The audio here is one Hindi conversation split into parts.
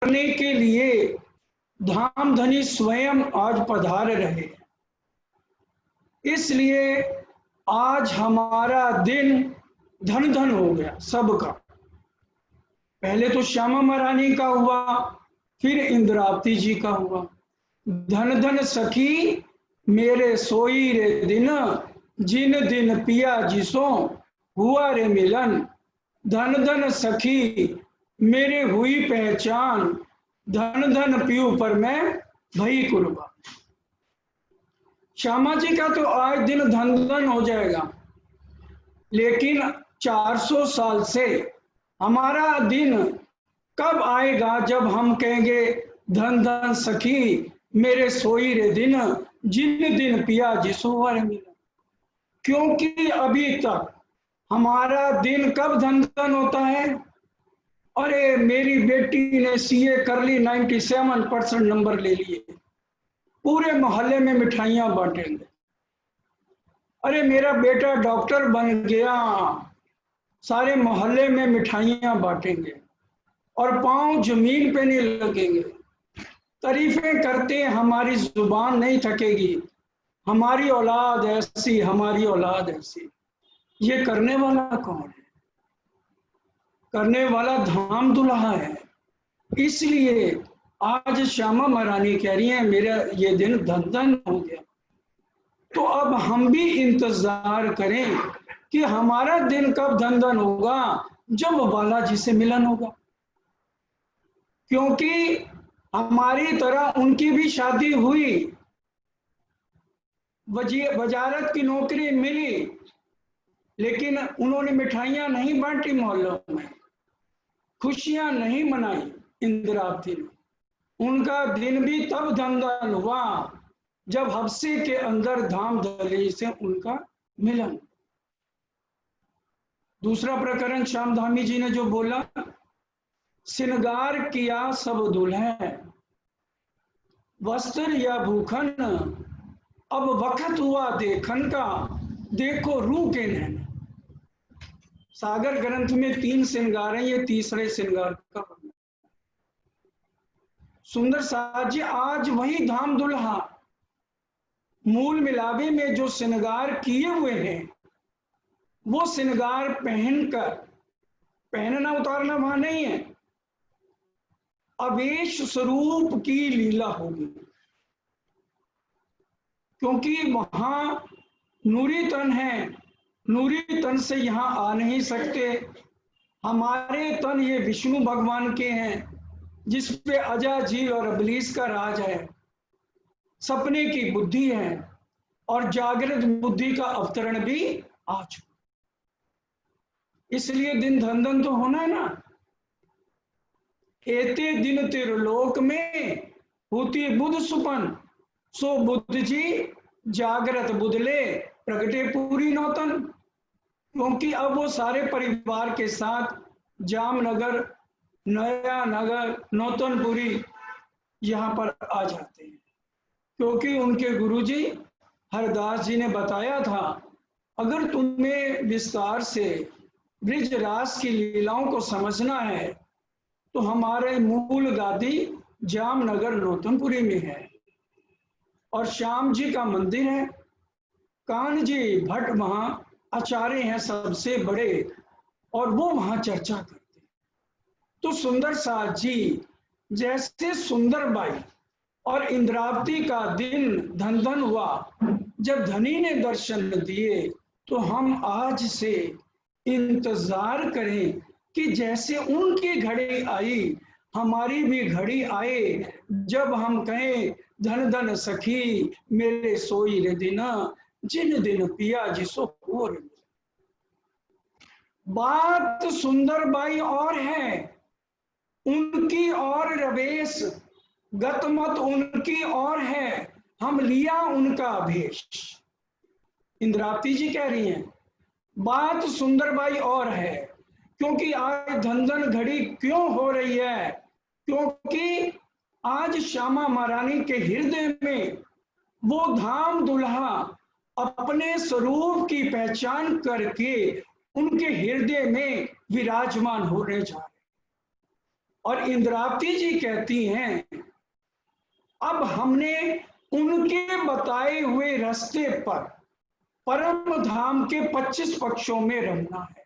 करने के लिए धाम धनी स्वयं आज पधार रहे। इसलिए आज हमारा दिन धन धन हो गया सबका। पहले तो श्यामा महारानी का हुआ, फिर इंद्रावती जी का हुआ। धन धन सखी मेरे सोई रे दिन, जिन दिन पिया जिसो हुआ रे मिलन। धन धन सखी मेरे हुई पहचान, धन धन पियू पर मैं भई कुर्बान। श्यामा जी का तो आज दिन धन धन हो जाएगा, लेकिन 400 साल से हमारा दिन कब आएगा जब हम कहेंगे धन धन सखी मेरे सोई रे दिन, जिन दिन पिया जिसो हुआ रे मिलन। क्योंकि अभी तक हमारा दिन कब धन धन होता है? अरे मेरी बेटी ने सीए कर ली, 97% नंबर ले लिए, पूरे मोहल्ले में मिठाइयां बांटेंगे। अरे मेरा बेटा डॉक्टर बन गया, सारे मोहल्ले में मिठाइयां बांटेंगे और पांव जमीन पे नहीं लगेंगे। तारीफें करते हमारी जुबान नहीं थकेगी, हमारी औलाद ऐसी, हमारी औलाद ऐसी। ये करने वाला कौन है? करने वाला धाम दुल्हा है। इसलिए आज श्यामा महारानी कह रही है मेरा ये दिन धन धन हो गया। तो अब हम भी इंतजार करें कि हमारा दिन कब धन धन होगा, जब बालाजी से मिलन होगा। क्योंकि हमारी तरह उनकी भी शादी हुई, वजारत की नौकरी मिली, लेकिन उन्होंने मिठाइयां नहीं बांटी मोहल्लों में, खुशियां नहीं मनाई इंद्रावती ने। उनका दिन भी तब धन धन हुआ जब हफ्से के अंदर धाम धली से उनका मिलन। दूसरा प्रकरण श्यामधामी जी ने जो बोला, श्रृंगार किया सब दुल्हन, वस्त्र या भूखन, अब वक्त हुआ देखन का, देखो रूह के नैन। सागर ग्रंथ में 3 श्रृंगार हैं, ये तीसरे श्रृंगार का वर्णन। सुंदर साज जी आज वही धाम दुल्हा मूल मिलावे में जो श्रृंगार किए हुए हैं, वो श्रृंगार पहनकर, पहनना उतारना वहां नहीं है, अवेश स्वरूप की लीला होगी। क्योंकि वहां नूरी तन है, नूरी तन से यहाँ आ नहीं सकते। हमारे तन ये विष्णु भगवान के हैं, जिसपे अजा झील और अबलीस का राज है, सपने की बुद्धि है और जागृत बुद्धि का अवतरण भी आ चुका। इसलिए दिन धन धन तो होना है ना। एते दिन तिरलोक में होती बुध सुपन, सो बुद्ध जी जागृत बुधले प्रगटे पूरी नौतन। क्योंकि अब वो सारे परिवार के साथ जामनगर, नया नगर, नौतनपुरी यहाँ पर आ जाते हैं। क्योंकि उनके गुरुजी हरदास जी ने बताया था, अगर तुम्हें विस्तार से ब्रिजरास की लीलाओं को समझना है तो हमारे मूल गादी जामनगर नौतनपुरी में है और श्याम जी का मंदिर है। कान जी भट्ट वहां आचार्य हैं सबसे बड़े, और वो वहां चर्चा करते। तो सुंदर साज जी जैसे सुंदर बाई और इंद्रावती का दिन धन धन हुआ जब धनी ने दर्शन दिए, तो हम आज से इंतजार करें कि जैसे उनकी घड़ी आई, हमारी भी घड़ी आए, जब हम कहें धन धन सखी मेरे सोई रे दिना, जिन दिन पिया जिसो हो रे। बात सुंदर बाई और है, उनकी और रवेश, गतमत उनकी और है, हम लिया उनका भेष। इंद्रावती जी कह रही हैं बात सुंदर बाई और है। क्योंकि आज धन धन घड़ी क्यों हो रही है? क्योंकि आज श्यामा महारानी के हृदय में वो धाम दुल्हा अपने स्वरूप की पहचान करके उनके हृदय में विराजमान होने जा रहे। और इंद्रावती जी कहती हैं, अब हमने उनके बताए हुए रास्ते पर परम धाम के 25 पक्षों में रमना है।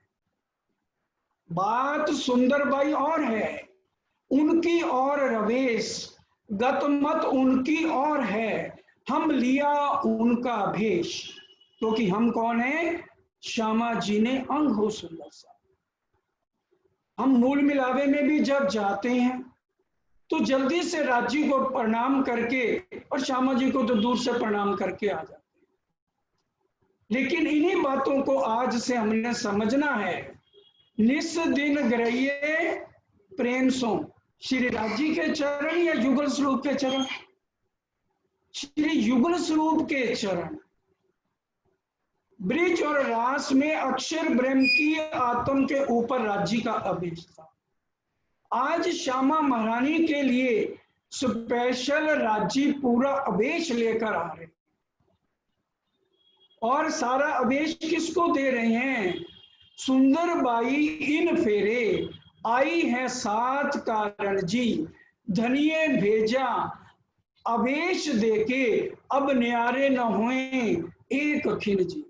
बात सुंदरबाई और है, उनकी और रवेश, गतमत उनकी और है, हम लिया उनका भेष। क्योंकि हम कौन है? श्यामा जी ने अंग हो सुंदर सा। हम मूल मिलावे में भी जब जाते हैं तो जल्दी से राज्य को प्रणाम करके, और श्यामा जी को तो दूर से प्रणाम करके आ जाते हैं। लेकिन इन्हीं बातों को आज से हमने समझना है। निस दिन ग्रहिए प्रेम सो, श्री राज्य के चरण या युगल स्वरूप के चरण? श्री युगल स्वरूप के चरण। ब्रिज और रास में अक्षर ब्रह्म की आत्म के ऊपर राज्य का अभिष था। आज श्यामा महारानी के लिए स्पेशल राज्य पूरा अवेश लेकर आ रहे, और सारा अवेश किसको दे रहे हैं? सुंदरबाई इन फेरे आई है साथ कारण जी, धनिये भेजा अवेश देके, अब न्यारे न हुए एक खिन जी।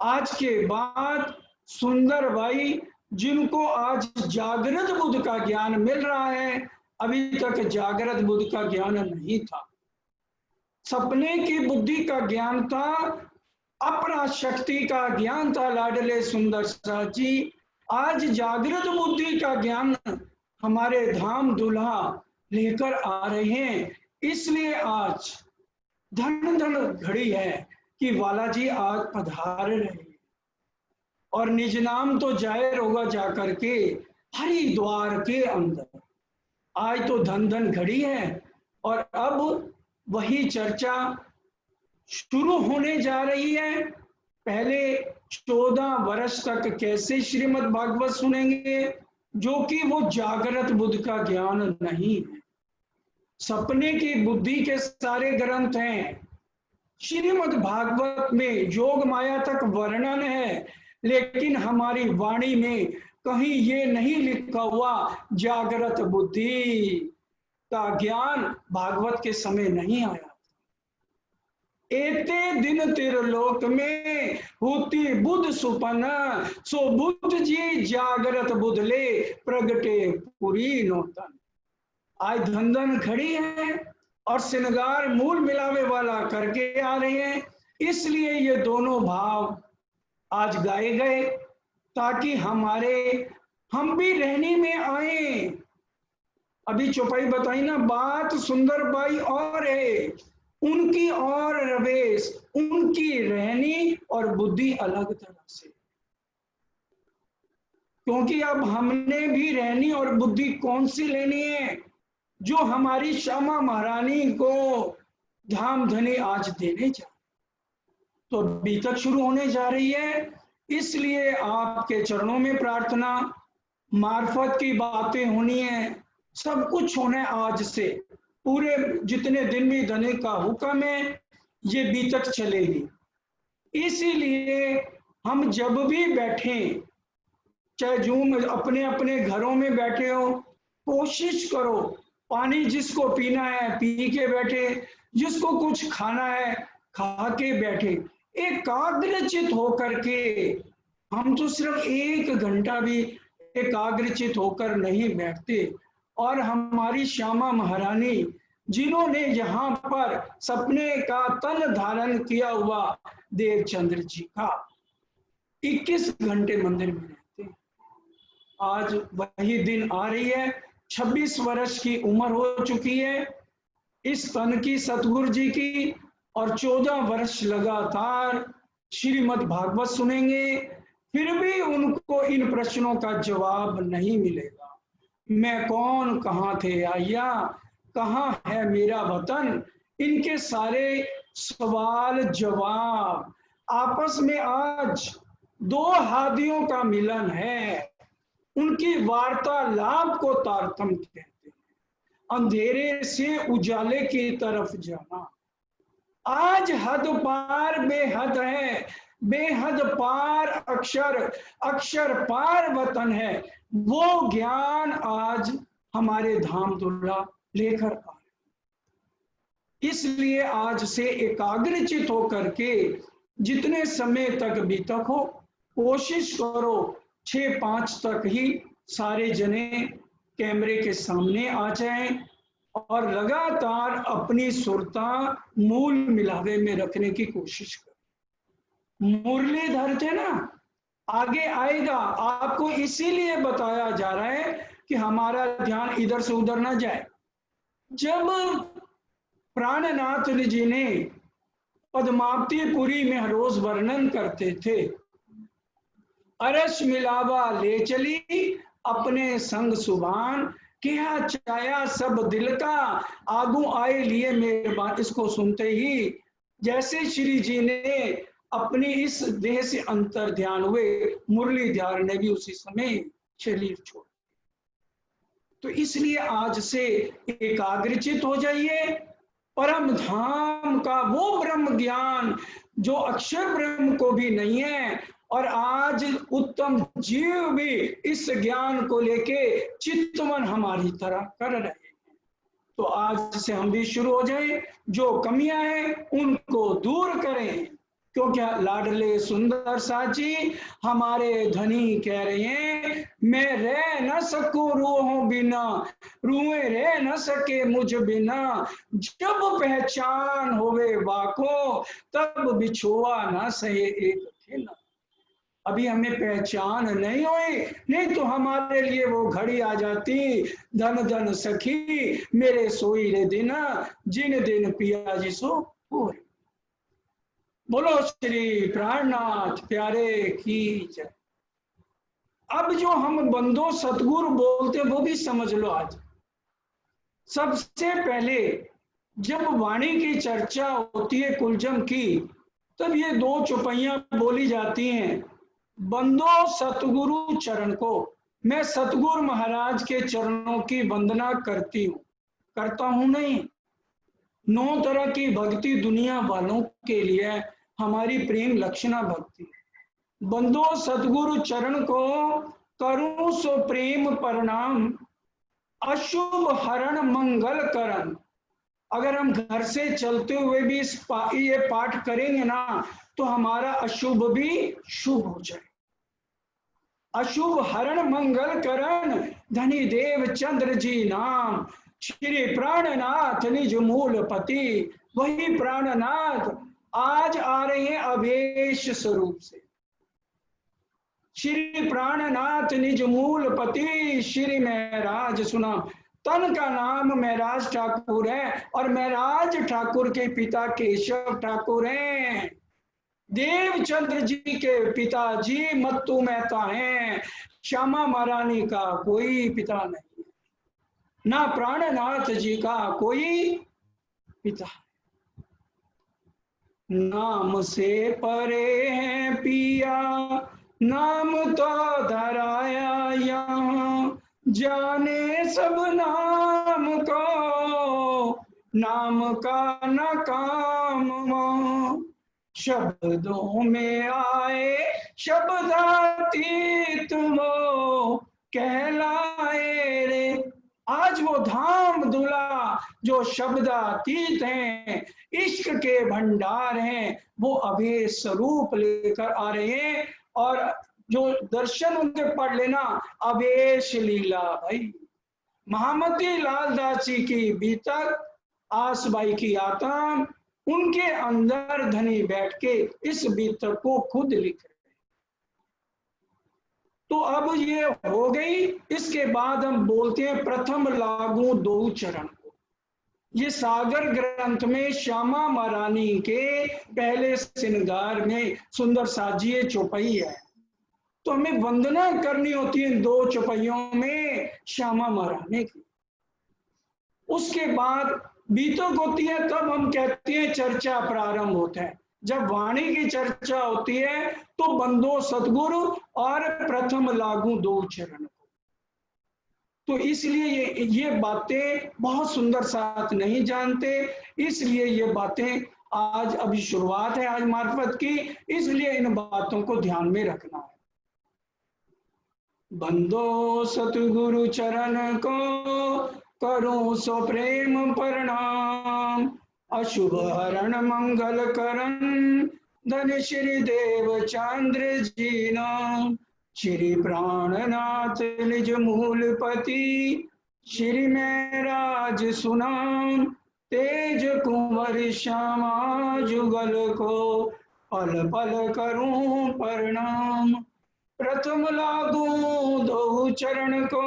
आज के बाद सुंदरबाई, जिनको आज जागृत बुद्ध का ज्ञान मिल रहा है, अभी तक जागृत बुद्ध का ज्ञान नहीं था। सपने की बुद्धि का ज्ञान था, अपना शक्ति का ज्ञान था लाडले सुंदर सा जी। आज जागृत बुद्धि का ज्ञान हमारे धाम दुल्हा लेकर आ रहे हैं। इसलिए आज धन धन घड़ी है कि वाला जी आज पधार रहे हैं। और निज नाम तो जाहिर होगा जाकर के हरिद्वार के अंदर। आज तो धन धन घड़ी है, और अब वही चर्चा शुरू होने जा रही है। पहले 14 वर्ष तक कैसे श्रीमद् भागवत सुनेंगे, जो कि वो जागृत बुद्ध का ज्ञान नहीं है। सपने की बुद्धि के सारे ग्रंथ हैं। श्रीमद् भागवत में योग माया तक वर्णन है, लेकिन हमारी वाणी में कहीं ये नहीं लिखा हुआ जागृत बुद्धि का ज्ञान भागवत के समय नहीं आया। एते दिन त्रिलोक में होती बुद्ध सुपन, सो बुद्ध जी जागृत बुद्ध ले प्रगटे पुरी नौतन। आज धन धन खड़ी है और श्रृंगार मूल मिलावे वाला करके आ रहे हैं। इसलिए ये दोनों भाव आज गाए गए, ताकि हम भी रहनी में आए। अभी चौपाई बताई ना, बात सुंदरबाई और है, उनकी और रवेश, उनकी रहनी और बुद्धि अलग तरह से। क्योंकि अब हमने भी रहनी और बुद्धि कौन सी लेनी है? जो हमारी श्यामा महारानी को धाम धनी आज देने जा, तो अभी तक शुरू होने जा रही है। इसलिए आपके चरणों में प्रार्थना, मार्फत की बातें होनी है, सब कुछ होना है आज से। पूरे जितने दिन भी धनी का हुक्म है, ये बीतक चलेगी। इसीलिए हम जब भी बैठे, चाहे जूम अपने अपने घरों में बैठे हो, कोशिश करो पानी जिसको पीना है पी के बैठे, जिसको कुछ खाना है खा के बैठे, एकाग्रचित होकर के। हम तो सिर्फ 1 घंटा भी एकाग्रचित होकर नहीं बैठते। और हमारी श्यामा महारानी, जिन्होंने यहाँ पर सपने का तन धारण किया हुआ देवचंद्र जी का, 21 घंटे मंदिर में रहते हैं। आज वही दिन आ रही है। 26 वर्ष की उम्र हो चुकी है इस तन की, सतगुरु जी की, और 14 वर्ष लगातार श्रीमद् भागवत सुनेंगे, फिर भी उनको इन प्रश्नों का जवाब नहीं मिलेगा। मैं कौन, कहाँ थे आया, कहाँ है मेरा वतन, इनके सारे सवाल जवाब आपस में आज 2 हादियों का मिलन है। उनकी वार्तालाप को तारतम्य कहते हैं, अंधेरे से उजाले की तरफ जाना। आज हद पार बेहद है, बेहद पार अक्षर, अक्षर पार वतन है। वो ज्ञान आज हमारे धाम दूल्हा लेकर आ रहे। इसलिए आज से एकाग्रचित होकर के जितने समय तक बीतक हो, कोशिश करो 6-5 तक ही सारे जने कैमरे के सामने आ जाएं और लगातार अपनी सुरता मूल मिलावे में रखने की कोशिश करो। मुरलीधर थे ना, आगे आएगा। आपको इसीलिए बताया जा रहा है कि हमारा ध्यान इधर से उधर ना जाए। जब प्राणनाथ जी ने पद्मावतीपुरी में रोज वर्णन करते थे, अरस मिलावा ले चली अपने संग सुभान, क्या चाया सब दिल का आगू आए लिए मेहरबान। इसको सुनते ही जैसे श्री जी ने अपनी इस देह से अंतर ध्यान हुए, मुरलीधर ने भी उसी समय शरीर छोड़। तो इसलिए आज से एकाग्रचित हो जाइए। परम धाम का वो ब्रह्म ज्ञान जो अक्षर ब्रह्म को भी नहीं है, और आज उत्तम जीव भी इस ज्ञान को लेके चित्तवन हमारी तरह कर रहे हैं। तो आज से हम भी शुरू हो जाए, जो कमियां हैं उनको दूर करें, क्योंकि लाडले सुंदर साची हमारे धनी कह रहे हैं, मैं रह न सकूं रूहों बिना, रूहें रह न सके मुझ बिना, जब पहचान होवे वाको तब बिछुआ ना सहे एक खेला। अभी हमें पहचान नहीं हुई, नहीं तो हमारे लिए वो घड़ी आ जाती, धन धन सखी मेरे सोई रे दिन, जिन दिन पिया जी सो हो। बोलो श्री प्राणनाथ प्यारे की जय। अब जो हम बंदो सतगुरु बोलते वो भी समझ लो। आज सबसे पहले जब वाणी की चर्चा होती है कुलजम की, तब ये 2 चौपाइयां बोली जाती हैं। बंदो सतगुरु चरण को, मैं सतगुरु महाराज के चरणों की वंदना करती हूँ, करता हूँ नहीं। 9 तरह की भक्ति दुनिया वालों के लिए हमारी प्रेम लक्षणा भक्ति। बंदो सतगुरु चरण को करूं सो प्रेम प्रणाम, अशुभ हरण मंगल करण। अगर हम घर से चलते हुए भी ये पाठ करेंगे ना, तो हमारा अशुभ भी शुभ हो जाए। अशुभ हरण मंगल करण, धनी देव चंद्र जी नाम, श्री प्राणनाथ निज मूल पति। वही प्राणनाथ आज आ रहे हैं अवेश स्वरूप से। श्री प्राणनाथ निज मूल पति, श्री महराज सुना। तन का नाम महराज ठाकुर है, और महराज ठाकुर के पिता केशव ठाकुर हैं। देवचंद्र जी के पिताजी मत्तू मेहता हैं। श्यामा महारानी का कोई पिता नहीं, ना प्राणनाथ जी का कोई पिता। नाम से परे हैं पिया, नाम तो धराया यहाँ, जाने सब नाम को, नाम का न काम। शब्दों में आए शब्दातीत वो कहलाए रे। आज वो धाम दूल्हा जो शब्दातीत हैं, इश्क के भंडार हैं, वो अभेद स्वरूप लेकर आ रहे हैं। और जो दर्शन उनके पढ़ लेना, अवेश लीला भाई। महामती लाल दास जी की बीतक, आसबाई की आत्म, उनके अंदर धनी बैठ के इस बीतक को खुद लिख रहे। तो अब ये हो गई। इसके बाद हम बोलते हैं प्रथम लागू 2 चरण को। ये सागर ग्रंथ में श्यामा महारानी के पहले श्रृंगार में सुंदर साजिए चौपाई है। तो हमें वंदना करनी होती है 2 चौपाइयों में श्यामा महारानी की। उसके बाद बीतक होती है, तब हम कहते हैं चर्चा प्रारंभ होता है। जब वाणी की चर्चा होती है तो बंदो सतगुरु और प्रथम लागू 2 चरण को। तो इसलिए ये बातें बहुत सुंदर साथ नहीं जानते, इसलिए ये बातें आज अभी शुरुआत है आज मार्फत की, इसलिए इन बातों को ध्यान में रखना है। बंदो सतगुरु चरण को करूं सो प्रेम प्रणाम। अशुभ हरण मंगल करण धन श्री देव चंद्र जी नाम। श्री प्राणनाथ निज मूलपति श्री में राज सुनाम। तेज कुंवर श्यामा जुगल को पल पल करूं प्रणाम। प्रथम लागू दो चरण को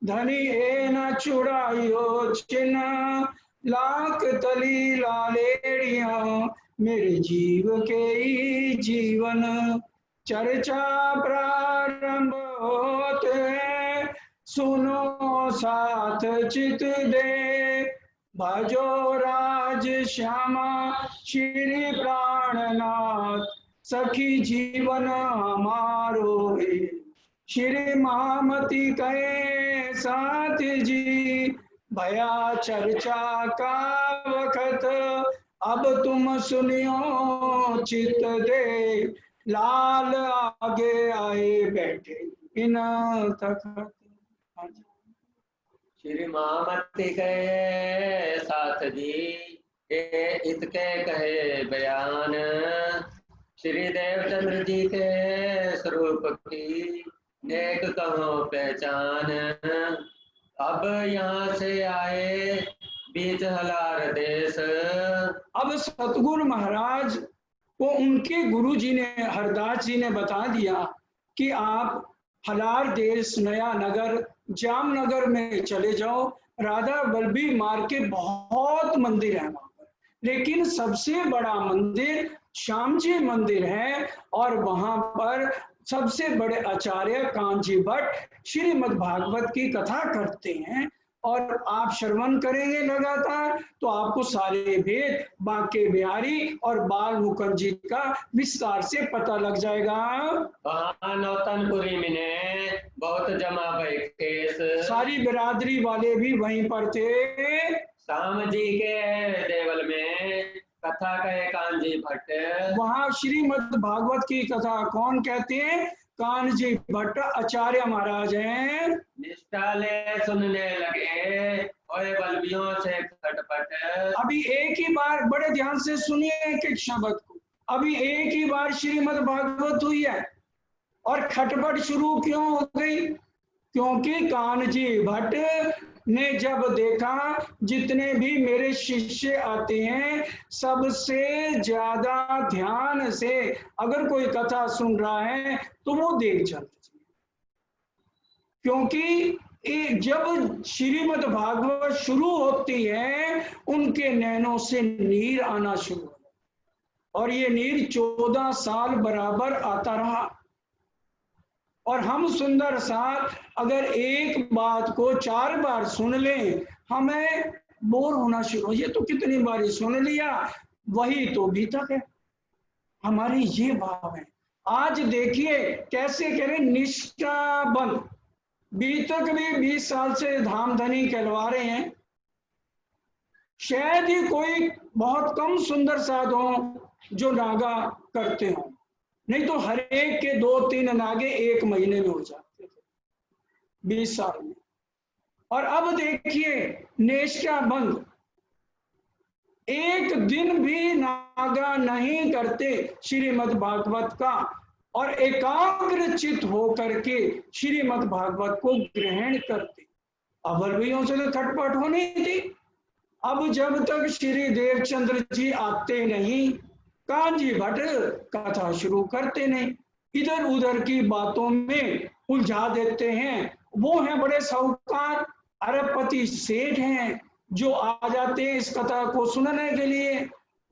धनी ए न छुड़ाइयो चिन्ह। लाख तली लालेड़िया मेरे जीव के ही जीवन। चर्चा प्रारंभ होते सुनो साथ चित दे। भजो राज श्यामा श्री प्राणनाथ सखी जीवन हमारो। श्री महामती कहे साथ जी भया चर्चा का वक्त। अब तुम सुनियो चित दे। लाल आगे आए बैठे इन तखत। श्री महामती कहे साथ जी इसके कहे बयान। श्री देवचंद्र जी के स्वरूप की एक कहो पहचान। अब यहाँ से आए बीच हलार देश। अब सतगुरु महाराज को उनके गुरु जी ने हरदास जी ने बता दिया कि आप हलार देश नया नगर जामनगर में चले जाओ। राधा बल्लभी मार्ग के बहुत मंदिर है वहां पर, लेकिन सबसे बड़ा मंदिर श्याम जी मंदिर है। और वहां पर सबसे बड़े आचार्य कांची भट्ट श्रीमद् भागवत की कथा करते हैं। और आप श्रवण करेंगे लगातार तो आपको सारे भेद बांके बिहारी और बाल मुकुंद जी का विस्तार से पता लग जाएगा। वहाँ नौतनपुरी में बहुत जमा बैठे। सारी बिरादरी वाले भी वहीं पर थे। श्याम जी के देवल में कथा कहे कांजी भट्ट। वहां श्रीमद् भागवत की कथा कौन कहते हैं? कान्जी भट्ट आचार्य महाराज हैं। निष्ठा ले सुनने लगे और बल्बियों से खटपट। अभी एक ही बार बड़े ध्यान से सुनिए एक एक शब्द को। अभी एक ही बार श्रीमद् भागवत हुई है और खटपट शुरू क्यों हो गई? क्योंकि कान्जी भट्ट ने जब देखा जितने भी मेरे शिष्य आते हैं सबसे ज्यादा ध्यान से अगर कोई कथा सुन रहा है तो वो देख चलते, क्योंकि जब श्रीमद् भागवत शुरू होती है उनके नैनों से नीर आना शुरू हो और ये नीर 14 साल बराबर आता रहा। और हम सुंदर साथ अगर एक बात को 4 बार सुन लें हमें बोर होना शुरू, ये तो कितनी बार सुन लिया वही तो बीतक है। हमारी ये भाव है। आज देखिए कैसे करें निष्ठा बंद। बीतक भी 20 साल से धामधनी कहलवा रहे हैं। शायद ही कोई बहुत कम सुंदर साध हो जो नागा करते हो, नहीं तो हर एक के 2-3 नागे 1 महीने में हो जाते थे 20 साल में। और अब देखिए निष्ठा बंद, एक दिन भी नागा नहीं करते श्रीमद् भागवत का और एकाग्रचित होकर के श्रीमद् भागवत को ग्रहण करते। अवलंबियों से तो खटपट होनी थी। अब जब तक श्री देवचंद्र जी आते नहीं कांजी भट्ट कथा शुरू करते नहीं, इधर उधर की बातों में उलझा देते हैं। वो हैं बड़े साहूकार अरबपति सेठ हैं जो आ जाते हैं इस कथा को सुनने के लिए।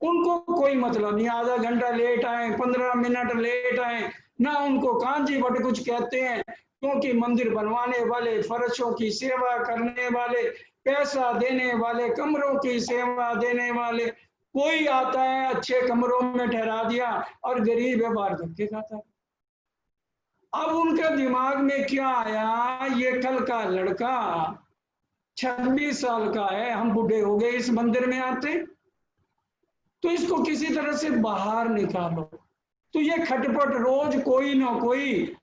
उनको कोई मतलब नहीं, आधा घंटा लेट आए 15 मिनट लेट आए ना उनको कांजी भट्ट कुछ कहते हैं, क्योंकि मंदिर बनवाने वाले, फर्शों की सेवा करने वाले, पैसा देने वाले, कमरों की सेवा देने वाले, कोई आता है अच्छे कमरों में ठहरा दिया और गरीब है बाहर धक्के खाता है। अब उनके दिमाग में क्या आया, ये कल का लड़का 26 साल का है, हम बूढ़े हो गए इस मंदिर में आते, तो इसको किसी तरह से बाहर निकालो। तो ये खटपट रोज कोई ना कोई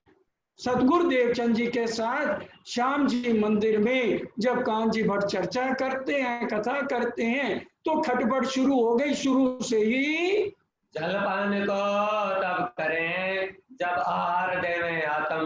सतगुरु देवचंद जी के साथ श्याम जी मंदिर में जब कांजी भट्ट चर्चा करते हैं, कथा करते हैं, तो खटपट शुरू हो गई। शुरू से ही जलपान को तब करें जब आहार देवे आत्म।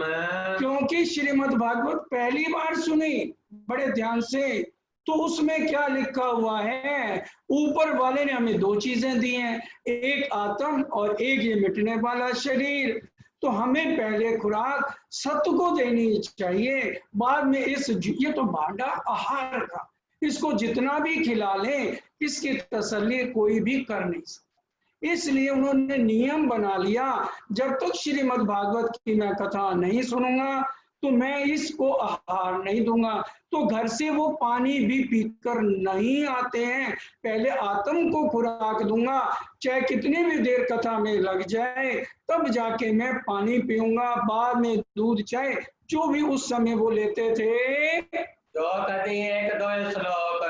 क्योंकि श्रीमद् भागवत पहली बार सुनी बड़े ध्यान से, तो उसमें क्या लिखा हुआ है? ऊपर वाले ने हमें दो चीजें दी हैं, एक आत्म और एक ये मिटने वाला शरीर। तो हमें पहले खुराक सत्य को देनी चाहिए, बाद में ये तो भांडा आहार का, इसको जितना भी खिला लें इसकी तसल्ली कोई भी कर नहीं सकता। इसलिए उन्होंने नियम बना लिया, जब तक श्रीमद् भागवत की मैं कथा नहीं सुनूंगा तो मैं इसको आहार नहीं दूंगा। तो घर से वो पानी भी पीकर नहीं आते हैं, पहले आत्म को खुराक दूंगा, चाहे कितनी भी देर कथा में लग जाए, तब जाके मैं पानी पीऊंगा, बाद में दूध चाय जो भी उस समय वो लेते थे। जो कदी एक दो श्लोक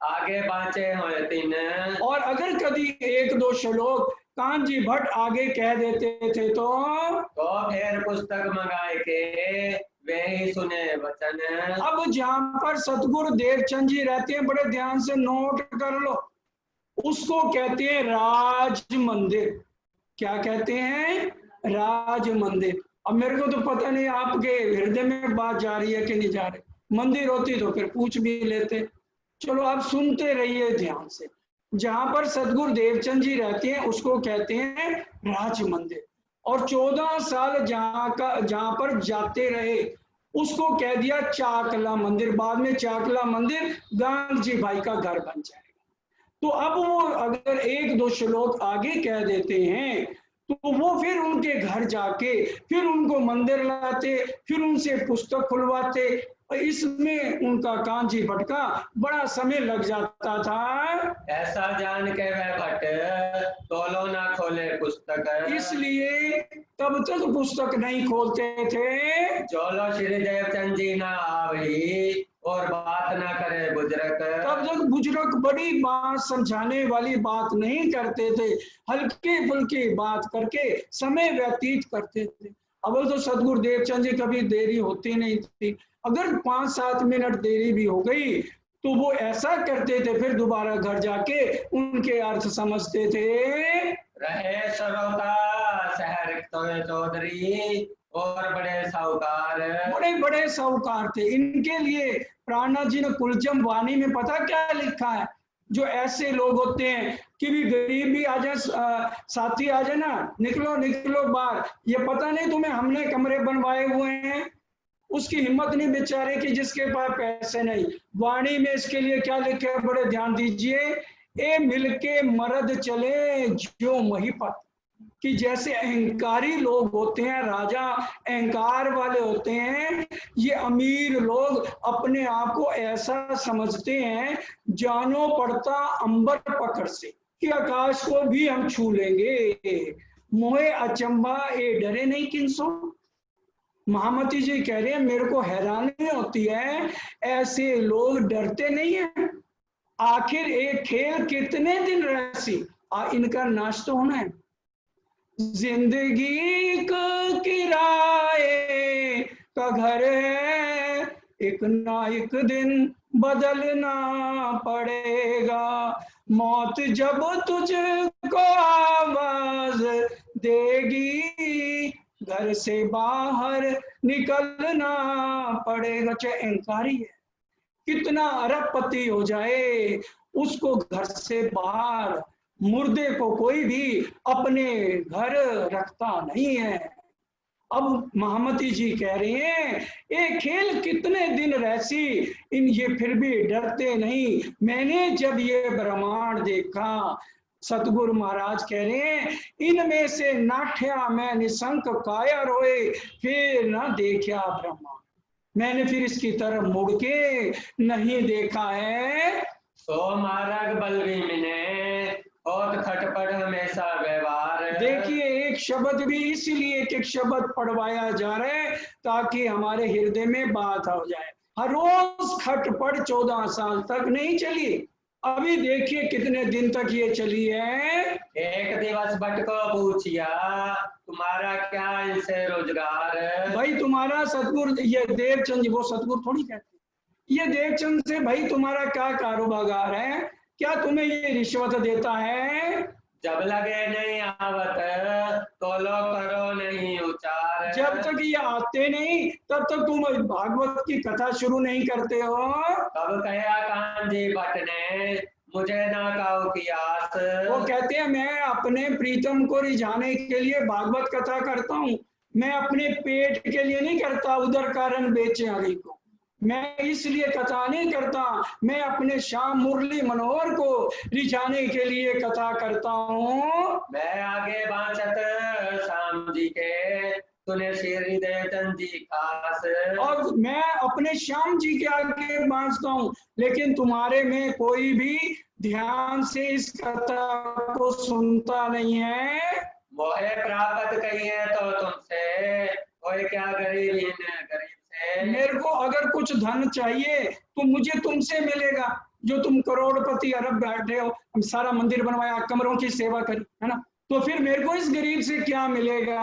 आगे बाँचे हो तीन। और अगर कभी एक दो श्लोक कांजी भट्ट आगे कह देते थे तो फिर पुस्तक मंगाए के वे ही सुने वचन। अब जहां पर सतगुरु देवचंद जी रहते हैं, बड़े ध्यान से नोट कर लो, उसको कहते हैं राज मंदिर। क्या कहते हैं? राज मंदिर। अब मेरे को तो पता नहीं आपके हृदय में बात जा रही है कि नहीं जा रही, मंदिर होती तो फिर पूछ भी लेते। चलो आप सुनते रहिए ध्यान से। जहां पर सतगुरु देवचंद जी रहते हैं उसको कहते हैं राज मंदिर, और 14 साल जहां पर जाते रहे उसको कह दिया चाकला मंदिर। बाद में चाकला मंदिर गांधी जी भाई का घर बन जाएगा। तो अब वो अगर एक दो श्लोक आगे कह देते हैं तो वो फिर उनके घर जाके फिर उनको मंदिर लाते, फिर उनसे पुस्तक खुलवाते, और इसमें उनका कांजी भट्ट का बड़ा समय लग जाता था। ऐसा जान के वह भट्ट तोलो ना खोले पुस्तक। इसलिए तब तक पुस्तक नहीं खोलते थे चलो श्री देवचंद जी ना आवी और बात ना करे बुजुर्ग। तब तक बुजुर्ग बड़ी बात समझाने वाली बात नहीं करते थे, हल्की फुल्की बात करके समय व्यतीत करते थे। अब तो सतगुरु देवचंद जी कभी देरी होती नहीं थी, अगर 5-7 मिनट देरी भी हो गई तो वो ऐसा करते थे, फिर दोबारा घर जाके उनके अर्थ समझते थे। रहे सरोता शहर चौधरी और बड़े बड़े साहूकार थे। इनके लिए प्राणनाथ जी ने कुलचम वाणी में पता क्या लिखा है? जो ऐसे लोग होते हैं कि भी गरीब भी आ जाए, साथी आ जाए ना, निकलो निकलो बाहर, ये पता नहीं तुम्हें हमने कमरे बनवाए हुए हैं, उसकी हिम्मत नहीं बेचारे कि जिसके पास पैसे नहीं। वाणी में इसके लिए क्या लिखे है, बड़े ध्यान दीजिए, ए मिलके मर्द चले जो महिपत, कि जैसे अहंकारी लोग होते हैं, राजा अहंकार वाले होते हैं, ये अमीर लोग अपने आप को ऐसा समझते हैं जानो पड़ता अंबर पकड़ से, कि आकाश को भी हम छू लेंगे। मोहे अचंबा ए डरे नहीं किंसो। महामती जी कह रहे हैं मेरे को हैरानी होती है, ऐसे लोग डरते नहीं है। आखिर एक खेल कितने दिन रहसी, इनका नाश तो होना है। जिंदगी का किराए का घर है, एक ना एक दिन बदलना पड़ेगा, मौत जब तुझको आवाज देगी घर से बाहर निकलना पड़ेगा। चाहे अहंकारी है, कितना अरबपति हो जाए, उसको घर से बाहर, मुर्दे को कोई भी अपने घर रखता नहीं है। अब महामती जी कह रहे हैं ये खेल कितने दिन रहसी, इन ये फिर भी डरते नहीं। मैंने जब ये ब्रह्मांड देखा, सतगुरु महाराज कह रहे हैं इनमें से नाठ्या मैं निशंक कायर होए, फिर ना देखा ब्रह्मांड, मैंने फिर इसकी तरफ मुड़ के नहीं देखा है। सो मार्ग बलवी मिने और खटपट हमेशा व्यवहार। देखिए एक शब्द भी इसलिए एक शब्द पढ़वाया जा रहा है ताकि हमारे हृदय में बात हो जाए। हर रोज खटपट 14 साल तक नहीं चली, अभी देखिए कितने दिन तक ये चली है। एक दिवस भट को पूछिया, तुम्हारा क्या इनसे रोजगार? भाई तुम्हारा सतगुरु, ये देवचंद जी, वो सतगुरु थोड़ी कहते, ये देवचंद से भाई तुम्हारा क्या कारोबार है, क्या तुम्हें ये रिश्वत देता है? जब लगे नहीं आवत, तो लो करो नहीं उचार। जब तक ये आते नहीं तब तक तुम भागवत की कथा शुरू नहीं करते हो। कब कहा कांजी भट्ट ने, मुझे ना कहो की आस। वो कहते हैं मैं अपने प्रीतम को रिझाने के लिए भागवत कथा करता हूँ, मैं अपने पेट के लिए नहीं करता, उधर कारण बेचे हरि को मैं इसलिए कथा नहीं करता, मैं अपने श्याम मुरली मनोहर को रिझाने के लिए कथा करता हूँ। मैं आगे बाँचत श्याम जी के, सुने श्री देवचंद जी खास। और मैं अपने श्याम जी के आगे बांचता हूँ, लेकिन तुम्हारे में कोई भी ध्यान से इस कथा को सुनता नहीं है। मोहे प्राप्त कही है तो तुमसे, कोई क्या गरीब इन गरीब से। मेरे को अगर कुछ धन चाहिए तो मुझे तुमसे मिलेगा, जो तुम करोड़पति अरब बैठे हो, हम सारा मंदिर बनवाया, कमरों की सेवा करी, है ना, तो फिर मेरे को इस गरीब से क्या मिलेगा?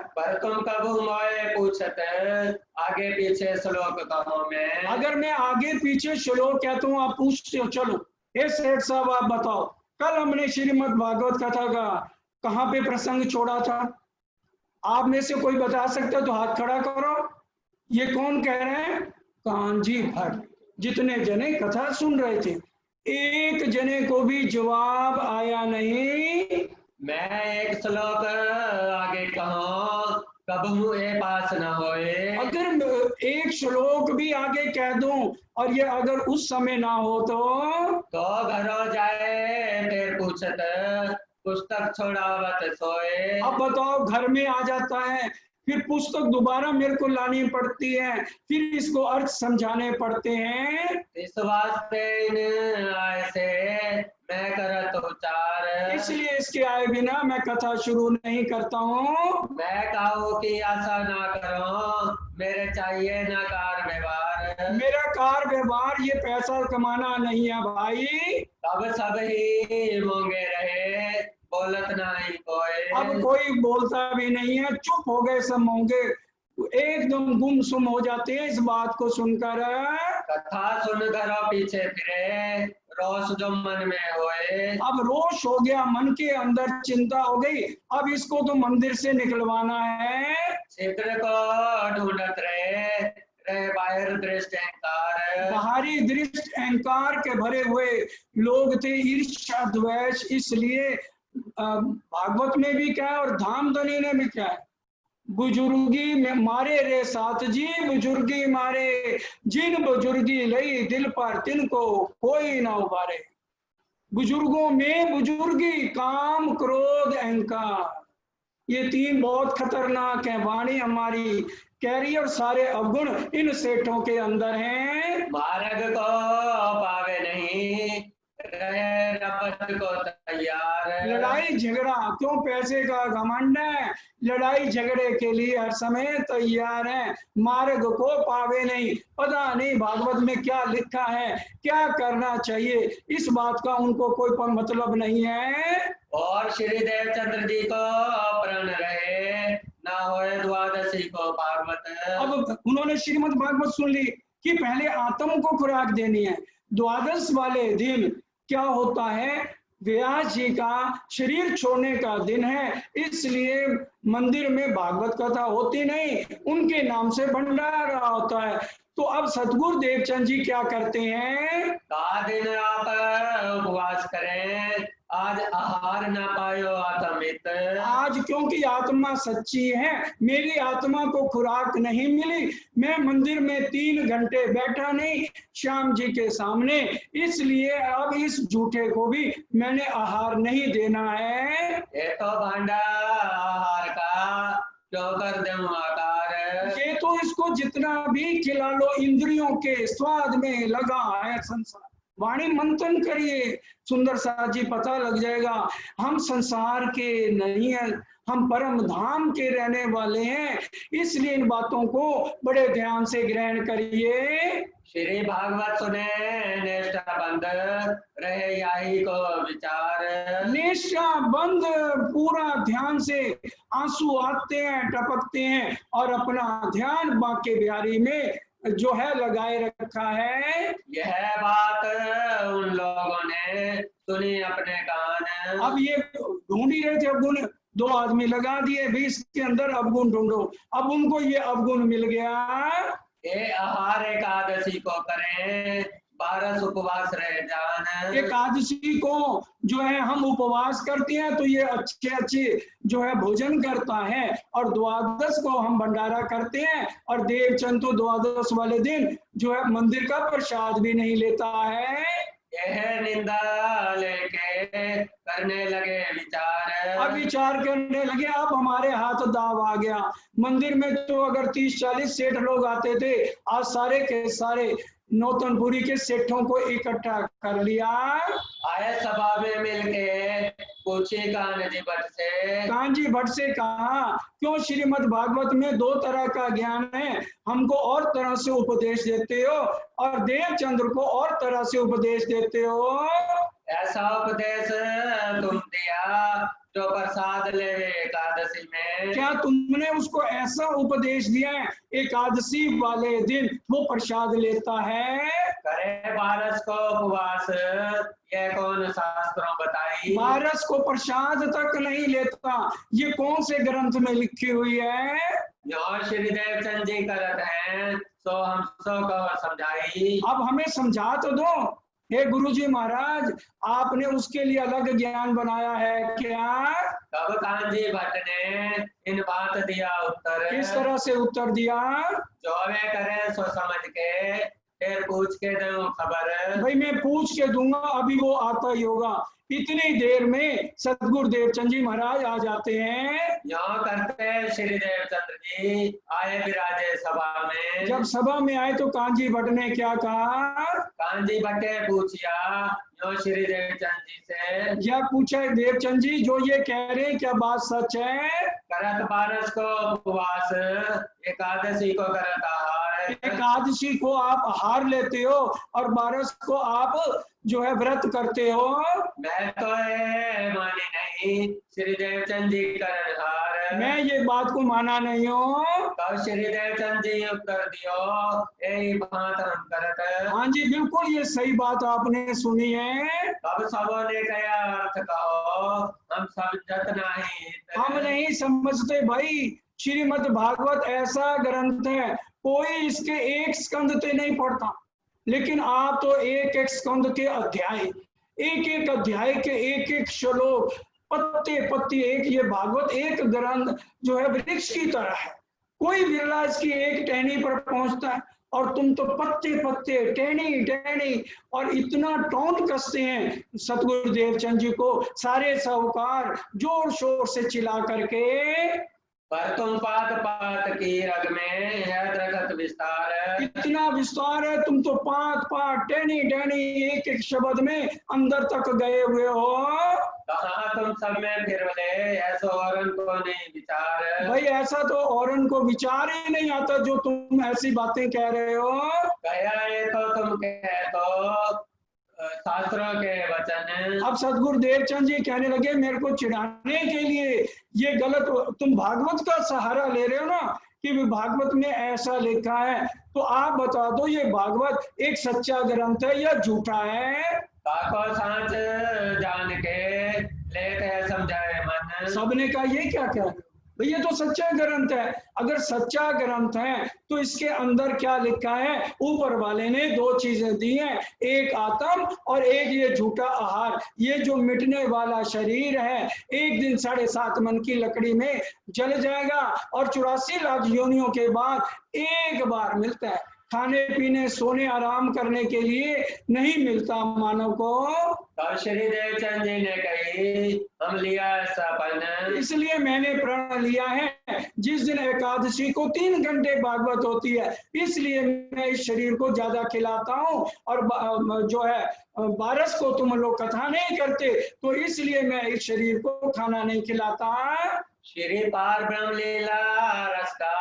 पर तुम कबू मोए पूछत, आगे पीछे श्लोक कहो में। अगर मैं आगे पीछे श्लोक कहता हूँ आप पूछते हो, चलो हे सेठ साहब आप बताओ, कल हमने श्रीमद् भागवत कथा का कहाँ पे प्रसंग छोड़ा था? आप में से कोई बता सकते हो तो हाथ खड़ा करो। ये कौन कह रहे हैं? कांजी भट्ट। जितने जने कथा सुन रहे थे, एक जने को भी जवाब आया नहीं। मैं एक श्लोक आगे कहूँ, कबहू ए पास न होए। अगर एक श्लोक भी आगे कह दूं और ये अगर उस समय ना हो तो घरों जाए फिर पूछत, पुस्तक छोड़ावत सोए। अब बताओ, घर में आ जाता है, फिर पुस्तक दोबारा मेरे को लानी पड़ती है, फिर इसको अर्थ समझाने पड़ते हैं। इस वास्ते ऐसे मैं करत उचार। इसलिए इसके आए बिना मैं कथा शुरू नहीं करता हूँ। मैं कहूँ कि आशा ना करो, मेरे चाहिए ना कार व्यवहार। मेरा कार व्यवहार ये पैसा कमाना नहीं है भाई। अब सब ही मोंगे रहे, बोलत नहीं कोई। अब कोई बोलता भी नहीं है, चुप हो गए सब होंगे, एकदम गुमसुम हो जाते हैं इस बात को सुनकर। कथा सुन घरों पीछे फिरे, रोष जो मन में होए। अब रोष हो गया, मन के अंदर चिंता हो गई, अब इसको तो मंदिर से निकलवाना है। क्षेत्र को ढूंढत रहे बाहर दृष्ट अहंकार। बाहरी दृष्ट अहंकार के भरे हुए लोग थे, ईर्ष्या द्वेष। इसलिए भागवत में भी क्या है और धामधनी ने भी क्या है, बुजुर्गी में मारे रे साथ जी, बुजुर्गी मारे, जिन बुजुर्गी लई दिल पर तिनको कोई ना उबारे। बुजुर्गों में बुजुर्गी, काम क्रोध अहंकार, ये तीन बहुत खतरनाक है। वाणी हमारी कह रही है और सारे अवगुण इन सेठों के अंदर हैं। मार्ग को पावे नहीं, रहे रपट को तैयार। लड़ाई झगड़ा क्यों? पैसे का घमंड है, लड़ाई झगड़े के लिए हर समय तैयार है। मार्ग को पावे नहीं, पता नहीं भागवत में क्या लिखा है, क्या करना चाहिए, इस बात का उनको कोई मतलब नहीं है। और श्री देवचंद्र जी को प्रण रहे, ना होए द्वादशी को भागवत। अब उन्होंने श्रीमद् भागवत सुन ली कि पहले आत्म को खुराक देनी है, द्वादश वाले दिन क्या होता है, व्यास जी का शरीर छोड़ने का दिन है, इसलिए मंदिर में भागवत कथा होती नहीं, उनके नाम से भंडारा होता है। तो अब सतगुरु देवचंद जी क्या करते हैं? का दिन आप उपवास करें, आज आहार ना पायो आत्मित। आज क्योंकि आत्मा सच्ची है, मेरी आत्मा को खुराक नहीं मिली, मैं मंदिर में 3 घंटे बैठा नहीं श्याम जी के सामने, इसलिए अब इस झूठे को भी मैंने आहार नहीं देना है। ये तो भांडा आहार का क्यों कर दूं आकार। ये तो इसको जितना भी खिला लो, इंद्रियों के स्वाद में लगा है संसार, वाणी मंथन करिए, सुंदर साथ जी पता लग जाएगा हम संसार के नहीं है, हम परम धाम के रहने वाले हैं। इसलिए इन बातों को बड़े ध्यान से ग्रहण करिए। श्री भागवत सुने निष्ठा बंद रहे यही को विचार। निष्ठा बंद, पूरा ध्यान से, आंसू आते हैं टपकते हैं और अपना ध्यान बांके बिहारी में जो है लगाए रखा है। यह बात उन लोगों ने सुनी अपने कान। अब ये ढूंढ ही रहे थे अवगुण, दो आदमी लगा दिए 20 के अंदर अवगुण ढूंढो, अब उनको ये अवगुण मिल गया। ये आहार एकादशी को करें 12 उपवास रह जान। एकादशी को जो है हम उपवास करते हैं तो ये अच्छे अच्छे जो है भोजन करता है, और द्वादश को हम भंडारा करते हैं, और देवचंद तो द्वादश वाले दिन जो है मंदिर का प्रसाद भी नहीं लेता है। यह निंदा लेके करने लगे विचार। अब विचार करने लगे, अब हमारे हाथ दाव आ गया। मंदिर में तो अगर 30-40 सेठ लोग आते थे, आज सारे के सारे नौतनपुरी के सेठों को इकट्ठा कर लिया। आए सभा में मिलके पूछे कान्जी भट्ट से। कान्जी भट्ट से कहा, क्यों श्रीमद् भागवत में 2 तरह का ज्ञान है, हमको और तरह से उपदेश देते हो और देवचंद्र को और तरह से उपदेश देते हो। ऐसा उपदेश तुम दिया जो प्रसाद ले एकादशी में। क्या तुमने उसको ऐसा उपदेश दिया है एकादशी वाले दिन वो प्रसाद लेता है? करे 12 को उपवास, यह कौन शास्त्रों बताई। 12 को प्रसाद तक नहीं लेता, ये कौन से ग्रंथ में लिखी हुई है? जो श्री देवचंद जी करत हैं सो हम सो को समझाई। अब हमें समझा तो दो। हे गुरुजी महाराज, आपने उसके लिए अलग ज्ञान बनाया है क्या? तब कान्जी भट्ट ने इन बात दिया उत्तर। किस तरह से उत्तर दिया? जो वे करे सो समझ के फिर पूछ के दूं खबर। भाई मैं पूछ के दूंगा, अभी वो आता ही होगा। इतनी देर में सतगुरु देवचंद जी महाराज आ जाते हैं। यहाँ करते श्री देवचंद्र जी आए विराजे सभा में। जब सभा में आए तो कान्जी भट्ट ने क्या कहा? कान्जी भट्ट ने पूछा जो श्री देवचंद जी से। यह पूछा देवचंद जी, जो ये कह रहे हैं क्या बात सच है? करत 12 को उपवास, एकादशी को करत आहार। एकादशी को आप आहार लेते हो और 12 को आप जो है व्रत करते हो। मैं तो मानी नहीं, श्री देवचंद जी कर हार। मैं ये बात को माना नहीं हूँ। तब श्री देवचंद जी उत्तर दियो यही बात हम करत। हाँ जी बिल्कुल, ये सही बात आपने सुनी है। तब सबों ने कहा अर्थ कहो हम समझत नहीं। हम नहीं समझते भाई, श्रीमद् भागवत ऐसा ग्रंथ है, कोई इसके एक स्कंद ते नहीं पढ़ता, लेकिन आप तो एक एक स्कंद के अध्याय, एक एक अध्याय के एक एक श्लोक, पत्ते पत्ते, एक ये भागवत एक ग्रंथ जो है वृक्ष की तरह है, कोई बिरला इसकी एक टहनी पर पहुंचता है, और तुम तो पत्ते पत्ते टहनी टहनी, और इतना टोंट कसते हैं सतगुरु देवचंद जी को सारे साहूकार जोर शोर से चिल्ला करके। पर तुम पात पात की रग में है दरगत विस्तार। इतना विस्तार है, तुम तो पात पात टहनी टहनी एक एक शब्द में अंदर तक गए हुए हो। कहा तुम सब में फिर बोले ऐसा औरन को नहीं विचार। भाई ऐसा तो औरन को विचार ही नहीं आता जो तुम ऐसी बातें कह रहे हो। कहा ये तो तुम कह तो शास्त्रों के वचन। अब सतगुरु देवचंद जी कहने लगे मेरे को चिढ़ाने के लिए, ये गलत, तुम भागवत का सहारा ले रहे हो ना कि भागवत में ऐसा लिखा है, तो आप बता दो ये भागवत एक सच्चा ग्रंथ है या झूठा है? काको सांच जान के लेते है समझाए मन। सबने कहा ये क्या क्या, ये तो सच्चा ग्रंथ है। अगर सच्चा ग्रंथ है तो इसके अंदर क्या लिखा है? ऊपर वाले ने 2 चीजें दी हैं, एक आत्म और एक ये झूठा आहार। ये जो मिटने वाला शरीर है एक दिन 7.5 मन की लकड़ी में जल जाएगा और 84 लाख योनियों के बाद एक बार मिलता है, खाने पीने सोने आराम करने के लिए नहीं मिलता मानव को। तब श्री देवचंद जी ने कही, हम लिया ऐसा पन। इसलिए मैंने प्रण लिया है, जिस दिन एकादशी को 3 घंटे भागवत होती है, इसलिए मैं इस शरीर को ज्यादा खिलाता हूँ, और जो है 12 को तुम लोग कथा नहीं करते, तो इसलिए मैं इस शरीर को खाना नहीं खिलाता। श्री पार ब्रह्म लीला रस का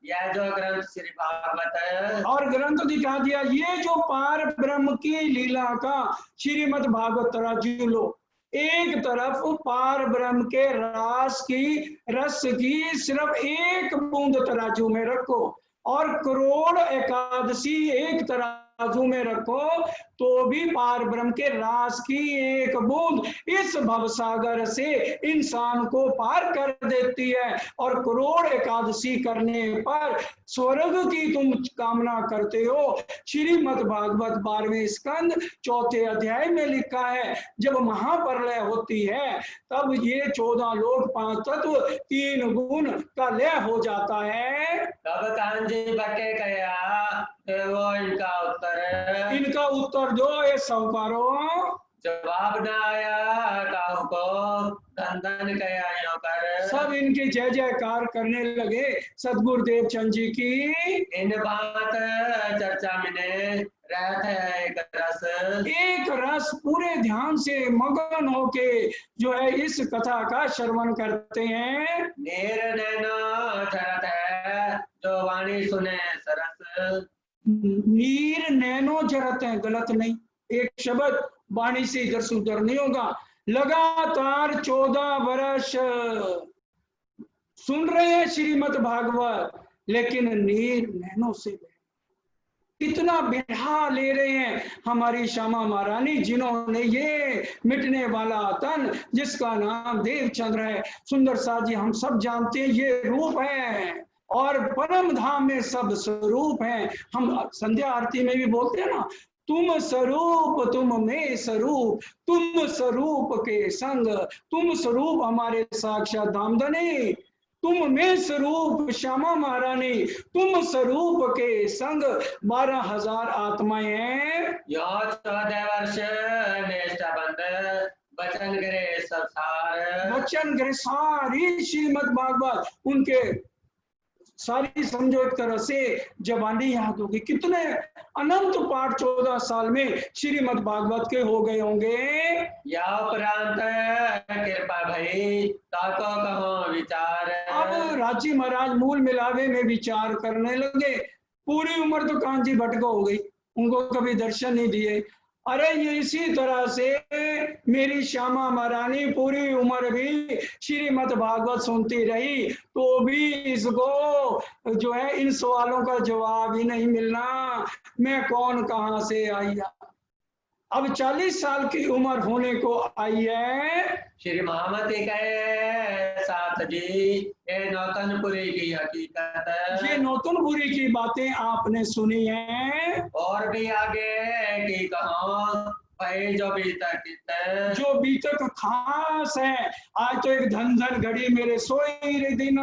यह जो ग्रंथ श्री भागवत है, और ग्रंथ दिखा दिया, ये जो पार ब्रह्म की लीला का श्रीमद् भागवत तराजू लो, एक तरफ पार ब्रह्म के रस की सिर्फ एक बूंद तराजू में रखो, और करोड़ एकादशी एक तराजू में रखो, तो भी पार ब्रह्म के रास की एक बूंद इस भवसागर से इंसान को पार कर देती है। और करोड़ एकादशी करने पर स्वर्ग की तुम कामना करते हो। श्रीमद् भागवत 12वें स्कंद 4थे अध्याय में लिखा है, जब महाप्रलय होती है तब ये 14 लोक 5 तत्व 3 गुण का लय हो जाता है। तब कांजी बके कया, वो इनका उत्तर दो ये साहूकारों। जवाब न आया काहू को, धन धन कया यो कर। सब इनकी जय जयकार करने लगे सदगुरुदेव चंद जी की। इन बात चर्चा में रहते है एक रस पूरे ध्यान से मगन होके जो है इस कथा का श्रवण करते हैं। नेर नैनो चरत है, जो वाणी सुने सरस। नीर नैनो जरत है, गलत नहीं, एक शब्द वाणी से इधर से उधर नहीं होगा। लगातार 14 वर्ष सुन रहे हैं श्रीमद् भागवत, लेकिन नीर नैनो से कितना बिरहा ले रहे हैं हमारी श्यामा महारानी, जिन्होंने ये मिटने वाला तन जिसका नाम देवचंद्र है। सुंदर सा जी हम सब जानते हैं ये रूप है, और परम धाम में सब स्वरूप है। हम संध्या आरती में भी बोलते हैं ना, तुम स्वरूप तुम में स्वरूप, तुम स्वरूप के संग, तुम स्वरूप हमारे साक्षात धामधनी, तुम में स्वरूप श्यामा महारानी, तुम स्वरूप के संग 12,000 आत्माएं हैं। 14 वर्ष निष्ठा बंद वचन करे संसार। वचन करे सारी श्रीमद् भागवत उनके सारी समझो एक तरह से जवानी याद होगी। कितने अनंत पाठ 14 साल में श्रीमद् भागवत के हो गए होंगे। या उपरांत कृपा भई ताको कहो विचार। अब राजी महाराज मूल मिलावे में विचार करने लगे। पूरी उम्र तो कांजी भटका हो गई, उनको कभी दर्शन नहीं दिए। अरे ये इसी तरह से मेरी श्यामा महारानी पूरी उम्र भी श्रीमद् भागवत सुनती रही, तो भी इसको जो है इन सवालों का जवाब ही नहीं मिलना, मैं कौन कहां से आई। अब 40 साल की उम्र होने को आई है। श्री महामती कहे साथ जी, ये नौतनपुरी की हकीकत है। ये नौतनपुरी की बातें आपने सुनी हैं, और भी आगे की कहो भाई जो बीतक खास है। आज तो एक धन धन घड़ी मेरे सोई रे दिन,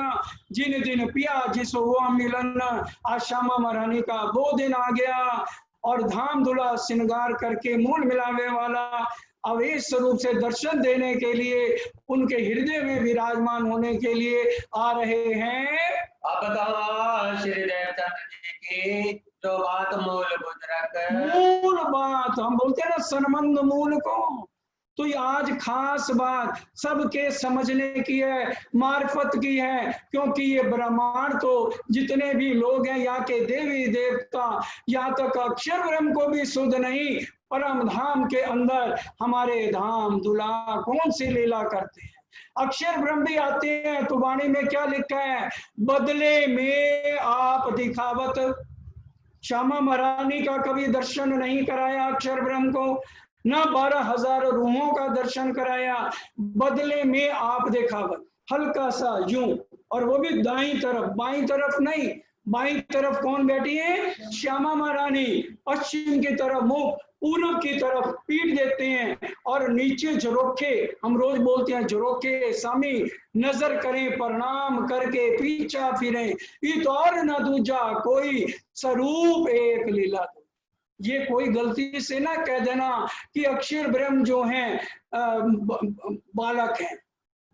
जिन दिन पिया जिस हुआ मिलन, आज श्यामा महारानी का वो दिन आ गया। और धाम धुला श्रृंगार करके मूल मिलावे वाला अवेश स्वरूप से दर्शन देने के लिए, उनके हृदय में विराजमान होने के लिए आ रहे हैं। अब तो श्री देवचंद्र जी की जो बात मूल बात हम बोलते हैं ना, सनमंद मूल को, तो ये आज खास बात सबके समझने की है, मार्फत की है। क्योंकि ये ब्रह्मांड तो जितने भी लोग हैं, यहाँ के देवी देवता, यहाँ तक अक्षर ब्रह्म को भी शुद्ध नहीं, परम धाम के अंदर हमारे धाम दुला कौन सी लीला करते हैं। अक्षर ब्रह्म भी आते हैं, तो वाणी में क्या लिखा है, बदले में आप दिखावत। श्यामा महारानी का कभी दर्शन नहीं कराया अक्षर ब्रह्म को, ना 12,000 रूहों का दर्शन कराया, बदले में आप दिखावत, हल्का सा यूं, और वो भी दाईं तरफ, बाईं तरफ नहीं। बाईं तरफ कौन बैठी है, श्यामा महारानी, पश्चिम की तरफ मुख, पूरब की तरफ पीट देते हैं और नीचे झरोखे, हम रोज बोलते हैं झरोखे स्वामी नजर करें प्रणाम करके पीछा फिरें, इत और न दूजा कोई स्वरूप एक लीला। ये कोई गलती से ना कह देना कि अक्षर ब्रह्म जो हैं बालक हैं,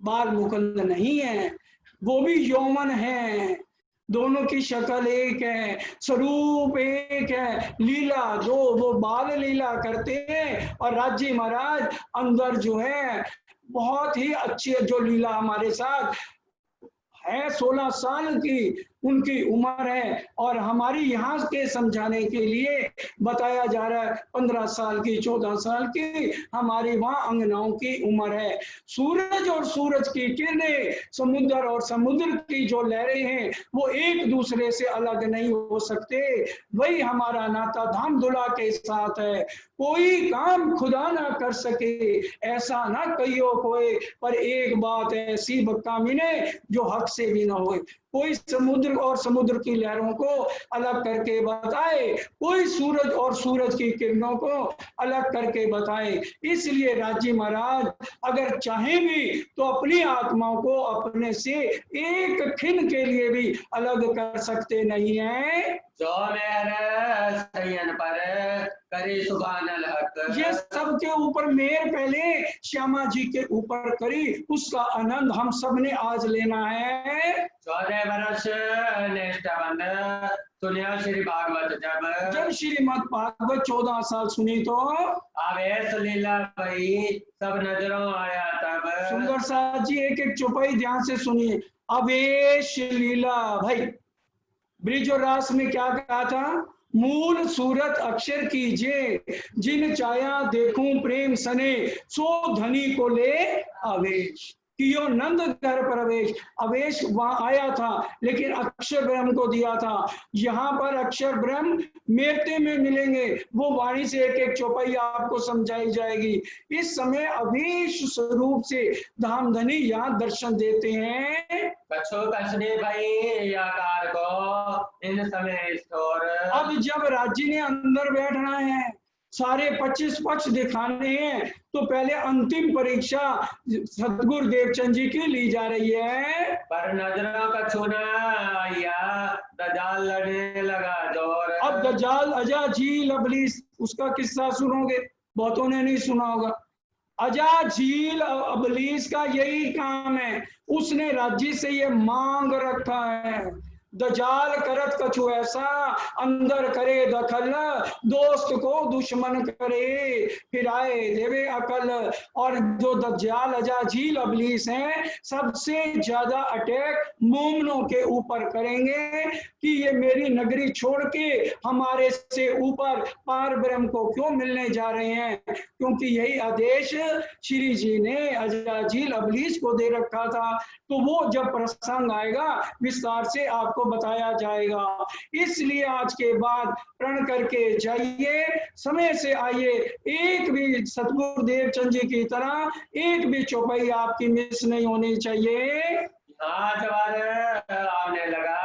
बाल मुकुंद नहीं है, वो भी यौवन है, दोनों की शक्ल एक है, स्वरूप एक है, लीला दो, वो बाल लीला करते हैं और राज्य महाराज अंदर जो है बहुत ही अच्छी जो लीला हमारे साथ है, 16 साल की उनकी उम्र है और हमारी यहाँ के समझाने के लिए बताया जा रहा है 15 साल की 14 साल की हमारी वहाँ अंगनाओं की उम्र है। सूरज और सूरज की किरणें, समुद्र और समुद्र की जो लहरें हैं वो एक दूसरे से अलग नहीं हो सकते, वही हमारा नाता धाम धुला के साथ है। कोई काम खुदा ना कर सके ऐसा ना कहियो कोई, पर एक बात ऐसी बकामिने जो हक से भी ना होए। कोई समुद्र और समुद्र की लहरों को अलग करके बताए, कोई सूरज और सूरज की किरणों को अलग करके बताए। इसलिए राज्य महाराज अगर चाहे भी तो अपनी आत्माओं को अपने से एक खिन के लिए भी अलग कर सकते नहीं है। जो मेरे सैयन पर करे सुभानल हक। ये सबके ऊपर मेर पहले श्यामा जी के ऊपर करी, उसका आनंद हम सब ने आज लेना है। 14 वर्ष निष्ठावंत सुनिया श्री भागवत जब श्रीमद् भागवत 14 साल सुनी तो आवेश लीला भई सब नजरों आया तब। सुंदर साथ जी एक एक चौपाई ध्यान से सुनिए। आवेश लीला भाई, ब्रिज और रास में क्या कहा था? मूल सूरत अक्षर कीजिए, जिन चाया देखूं प्रेम सने, सो धनी को ले आवेश। कियो नंद घर प्रवेश, आवेश वहां आया था लेकिन अक्षर ब्रह्म को दिया था। यहाँ पर अक्षर ब्रह्म मेरते में मिलेंगे, वो वाणी से एक एक चौपाई आपको समझाई जाएगी। इस समय अवेश स्वरूप से धामधनी यहाँ दर्शन देते हैं। कछो कसने भाई आकार को इन समय स्टोर। अब जब राज्य ने अंदर बैठना है, सारे 25 पक्ष दिखाने हैं, तो पहले अंतिम परीक्षा सतगुरु देवचंद जी की ली जा रही है। पर नजरों का छूना आया, दजाल लड़ने लगा जोर। अब दजाल अजाजील अबलीस, उसका किस्सा सुनोगे, बहुतों ने नहीं सुना होगा। अजाजील अबलीस का यही काम है, उसने राज्य से ये मांग रखा है, दजाल करत कछु ऐसा, अंदर करे दखल, दोस्त को दुश्मन करे, फिर आए देवे अकल। और जो दज्जाल अजाजील अबलीस हैं, सबसे ज्यादा अटैक मोमनों के ऊपर करेंगे कि ये मेरी नगरी छोड़ के हमारे से ऊपर पार ब्रह्म को क्यों मिलने जा रहे हैं, क्योंकि यही आदेश श्री जी ने अजाजील अबलीस को दे रखा था। तो वो जब प्रसंग आएगा विस्तार से आपको बताया जाएगा। इसलिए आज के बाद प्रण करके जाइए, समय से आइए, एक भी सतगुरु देवचंद जी की तरह एक भी चौपाई आपकी मिस नहीं होनी चाहिए। आने लगा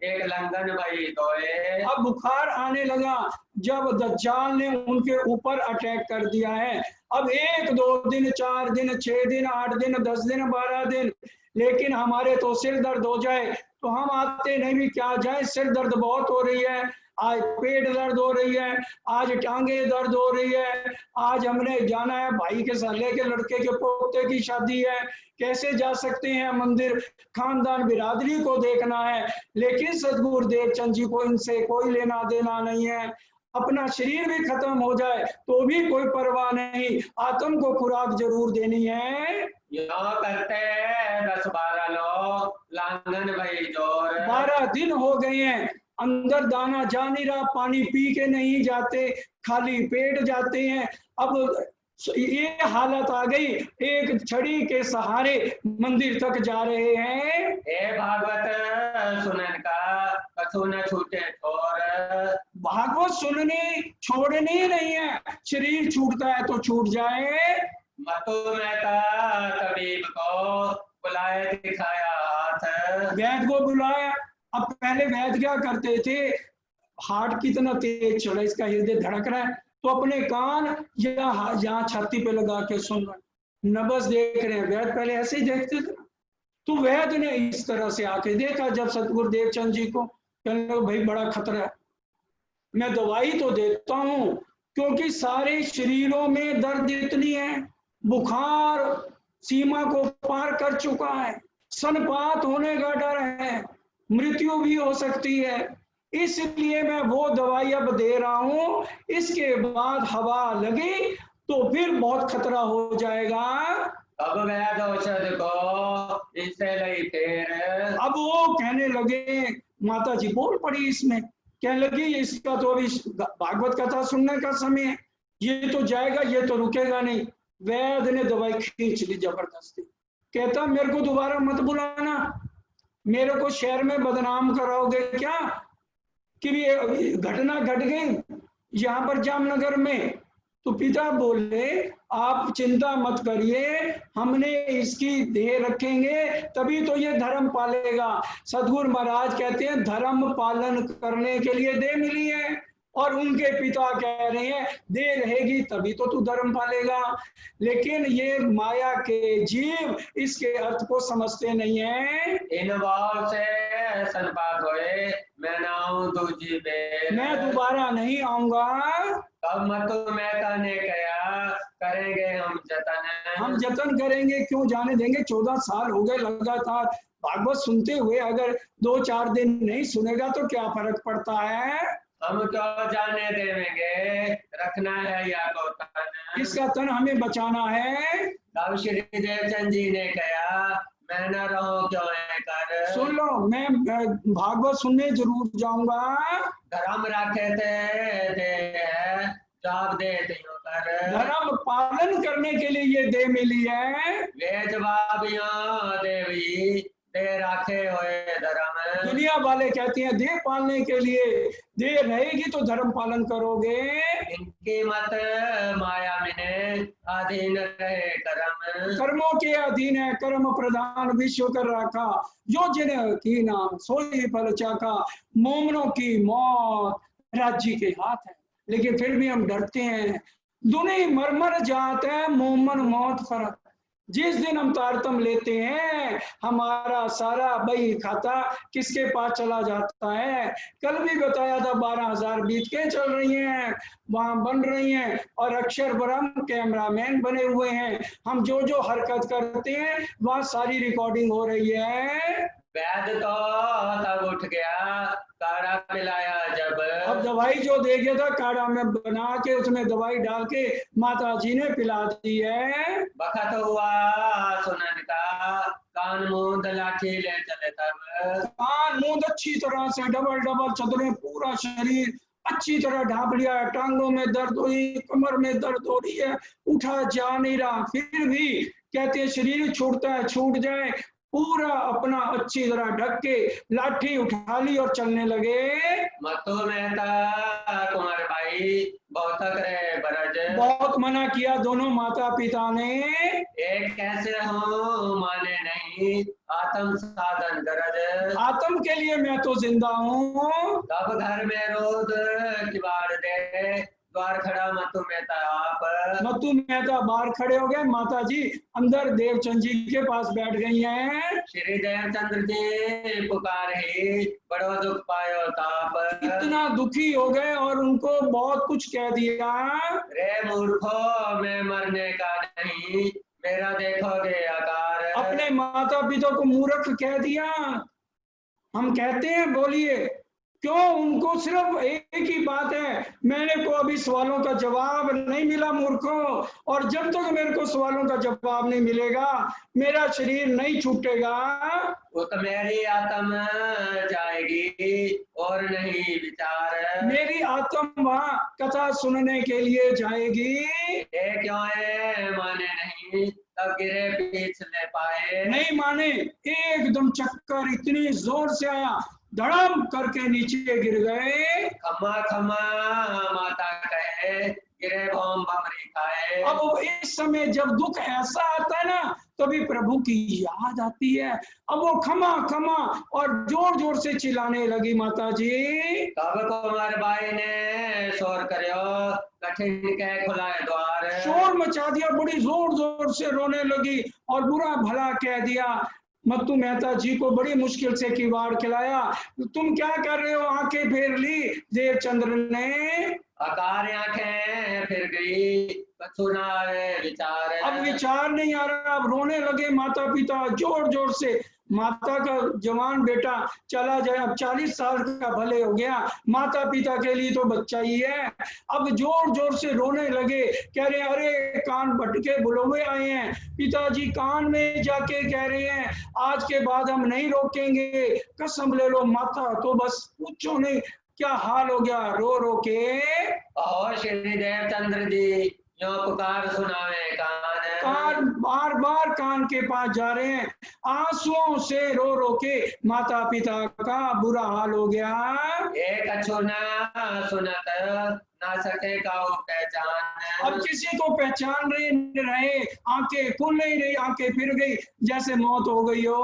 एक लंदन भाई दोए। अब बुखार आने लगा जब दज्जाल ने उनके ऊपर अटैक कर दिया है। अब 1 2 दिन 4 दिन 6 दिन 8 दिन 10 दिन 12 दिन, लेकिन हमारे तो सिर दर्द हो जाए तो हम आते नहीं भी क्या जाए, सिर दर्द बहुत हो रही है, आज पेट दर्द हो रही है, आज टांगे दर्द हो रही है, आज हमने जाना है भाई के साले के लड़के के पोते की शादी है, कैसे जा सकते हैं मंदिर, खानदान बिरादरी को देखना है। लेकिन सतगुरु देवचंद जी को इनसे कोई लेना देना नहीं है। अपना शरीर भी खत्म हो जाए तो भी कोई परवाह नहीं, आत्म को खुराक जरूर देनी है। करते 10-12 लोग लांगन भाई जोर। 12 दिन हो गए हैं, अंदर दाना जा नहीं रहा, पानी पी के नहीं जाते, खाली पेट जाते हैं। अब ये हालत आ गई, एक छड़ी के सहारे मंदिर तक जा रहे हैं। हे भागवत सुनन का कछु न छूटे छोर। भागवत सुनने छोड़नी नहीं है, शरीर छूटता है तो छूट जाए। मतु मेहता तबीब को बुलाए दिखाया हाथ। वैद्य को बुलाया। अब पहले वैद्य क्या करते थे, हार्ट कितना तेज चल रहा है, इसका हृदय धड़क रहा है तो अपने कान या यहाँ छाती पे लगा के सुन रहे, न बस देख रहे हैं। वैद्य पहले ऐसे ही देखते थे। तो वैद्य ने इस तरह से आके देखा जब सतगुरु देवचंद जी को, कहने लगे भाई बड़ा खतरा है, मैं दवाई तो देता हूं क्योंकि सारे शरीरों में दर्द इतनी है, बुखार सीमा को पार कर चुका है, सनपात होने का डर है, मृत्यु भी हो सकती है, इसलिए मैं वो दवाई अब दे रहा हूं, इसके बाद हवा लगी तो फिर बहुत खतरा हो जाएगा। अब वैद्य औषध को इससे लई फिर। अब वो कहने लगे, माता जी बोल पड़ी इसमें, कहने लगी इसका तो अभी भागवत कथा सुनने का समय है, ये तो जाएगा, ये तो रुकेगा नहीं। वैद्य ने दवाई खींच ली जबरदस्ती, कहता मेरे को दोबारा मत बुलाना, मेरे को शहर में बदनाम कराओगे क्या कि ये घटना घट गई यहाँ पर जामनगर में। तो पिता बोले आप चिंता मत करिए, हमने इसकी देह रखेंगे तभी तो ये धर्म पालेगा। सदगुरु महाराज कहते हैं धर्म पालन करने के लिए देह मिली है, और उनके पिता कह रहे हैं देह रहेगी तभी तो तू धर्म पालेगा। लेकिन ये माया के जीव इसके अर्थ को समझते नहीं है। इन भाव से सनपात होए, मैं ना आऊं दूजी बेर। मैं दोबारा नहीं आऊंगा। तब मतु मेहता ने कहा करेंगे हम जतन। हम जतन करेंगे, क्यों जाने देंगे। 14 साल हो गए लगातार भागवत सुनते हुए, अगर 2-4 दिन नहीं सुनेगा तो क्या फर्क पड़ता है। हम क्यों जाने देंगे, रखना है या को तन। इसका तन हमें बचाना है। तब श्री देवचंद जी ने कहा मैं न रहूं क्यों है कर। सुन लो, मैं भागवत सुनने जरूर जाऊंगा। धर्म रखे थे जवाब दे कर। धर्म पालन करने के लिए ये देह मिली है। वे जवाबियां देवी दे राखे हुए धर्म। दुनिया वाले कहते हैं देह पालने के लिए, देह रहेगी तो धर्म पालन करोगे। इनकी मत माया में अधीन रहे कर्म। कर्मों के अधीन है, कर्म प्रधान विश्व कर रखा, जो जिन की नाम सोई फल चाका। मोमनों की मौत राज्य के हाथ है, लेकिन फिर भी हम डरते हैं। दुनिया मरमर जात है, मोमन मौत फर्क। जिस दिन हम तारतम लेते हैं हमारा सारा बही खाता किसके पास चला जाता है। कल भी बताया था 12,000 बीत के चल रही हैं, वहां बन रही हैं, और अक्षर ब्रह्म कैमरामैन बने हुए हैं। हम जो जो हरकत करते हैं वहां सारी रिकॉर्डिंग हो रही है। वैद्य तो तब उठ गया, काढ़ा पिलाया जब। अब दवाई जो दे गया था काढ़ा में बना के उसमें दवाई डाल के माता जी ने पिला दी है। बखत हुआ सुनन का, कान मूंद लाठी ले चले तब। कान मूंद अच्छी तरह से डबल डबल चदरें, पूरा शरीर अच्छी तरह ढांप लिया है। टांगों में दर्द हो रही, कमर में दर्द हो रही है, उठा जा नहीं रहा, फिर भी कहते हैं शरीर छूटता है छूट जाए। पूरा अपना अच्छी तरह ढक के लाठी उठा ली और चलने लगे। मतु मेहता कुमार भाई बहुत करे बरज। बहुत मना किया दोनों माता पिता ने। एक कैसे हो माने नहीं, आत्म साधन गरज। आत्म के लिए मैं तो जिंदा हूँ। तब घर में रोद किवाड़ दे, द्वार खड़ा मतु मेहता आप। मतु मेहता बाहर खड़े हो गए, माता जी अंदर देवचंद जी के पास बैठ गई हैं। श्री देवचंद्र जी पुकार ही, बड़ो दुख पायो ताप। इतना दुखी हो गए और उनको बहुत कुछ कह दिया। रे मूर्खो मैं मरने का नहीं, मेरा देखोगे आकार। अपने माता पिता को मूर्ख कह दिया। हम कहते हैं बोलिए क्यों, उनको सिर्फ एक ही बात है, मेरे को अभी सवालों का जवाब नहीं मिला मूर्खों, और जब तक मेरे को सवालों का जवाब नहीं मिलेगा मेरा शरीर नहीं छूटेगा। वो तो मेरी आत्मा जाएगी और नहीं विचार। मेरी आत्मा वहां कथा सुनने के लिए जाएगी। ये क्यों है माने नहीं, तब गिरे पीछ ले पाए। नहीं माने, एकदम चक्कर इतनी जोर से आया, धड़म करके नीचे गिर गए। खम्मा खम्मा माता कहे, गिरे भौम भमरी खाए। अब इस समय जब दुख ऐसा आता है ना, तभी प्रभु की याद आती है। अब वो खमा खमा और जोर जोर से चिल्लाने लगी माता जी। तब कुंवर बाई ने शोर करियो, कठिन के खुलाए द्वार। शोर मचा दिया, बड़ी जोर जोर से रोने लगी और बुरा भला कह दिया। मत्तू मेहता जी को बड़ी मुश्किल से किवाड़ खिलाया। तुम क्या कर रहे हो? आंखें फेर ली देवचंद्र ने। आकार आंखें फिर गई, सुना रे विचार। अब विचार नहीं आ रहा, अब रोने लगे माता पिता जोर जोर से। माता का जवान बेटा चला जाए, अब 40 साल का भले हो गया, माता पिता के लिए तो बच्चा ही है। अब जोर जोर से रोने लगे, कह रहे अरे कान भटके बुलौए आए हैं। पिताजी कान में जाके कह रहे हैं आज के बाद हम नहीं रोकेंगे, कसम ले लो। माता तो बस पूछो नहीं क्या हाल हो गया, रो रो के। और श्री देवचंद्र जी यो पुकार सुनावे कान बार बार कान के पास जा रहे हैं, आंसुओं से रो रो के माता पिता का बुरा हाल हो गया। एक अछू न सुनत ना सके काऊ पहचान। अब किसी को पहचान रहे, आंखें खुल नहीं रही, आंखें फिर गई जैसे मौत हो गई हो।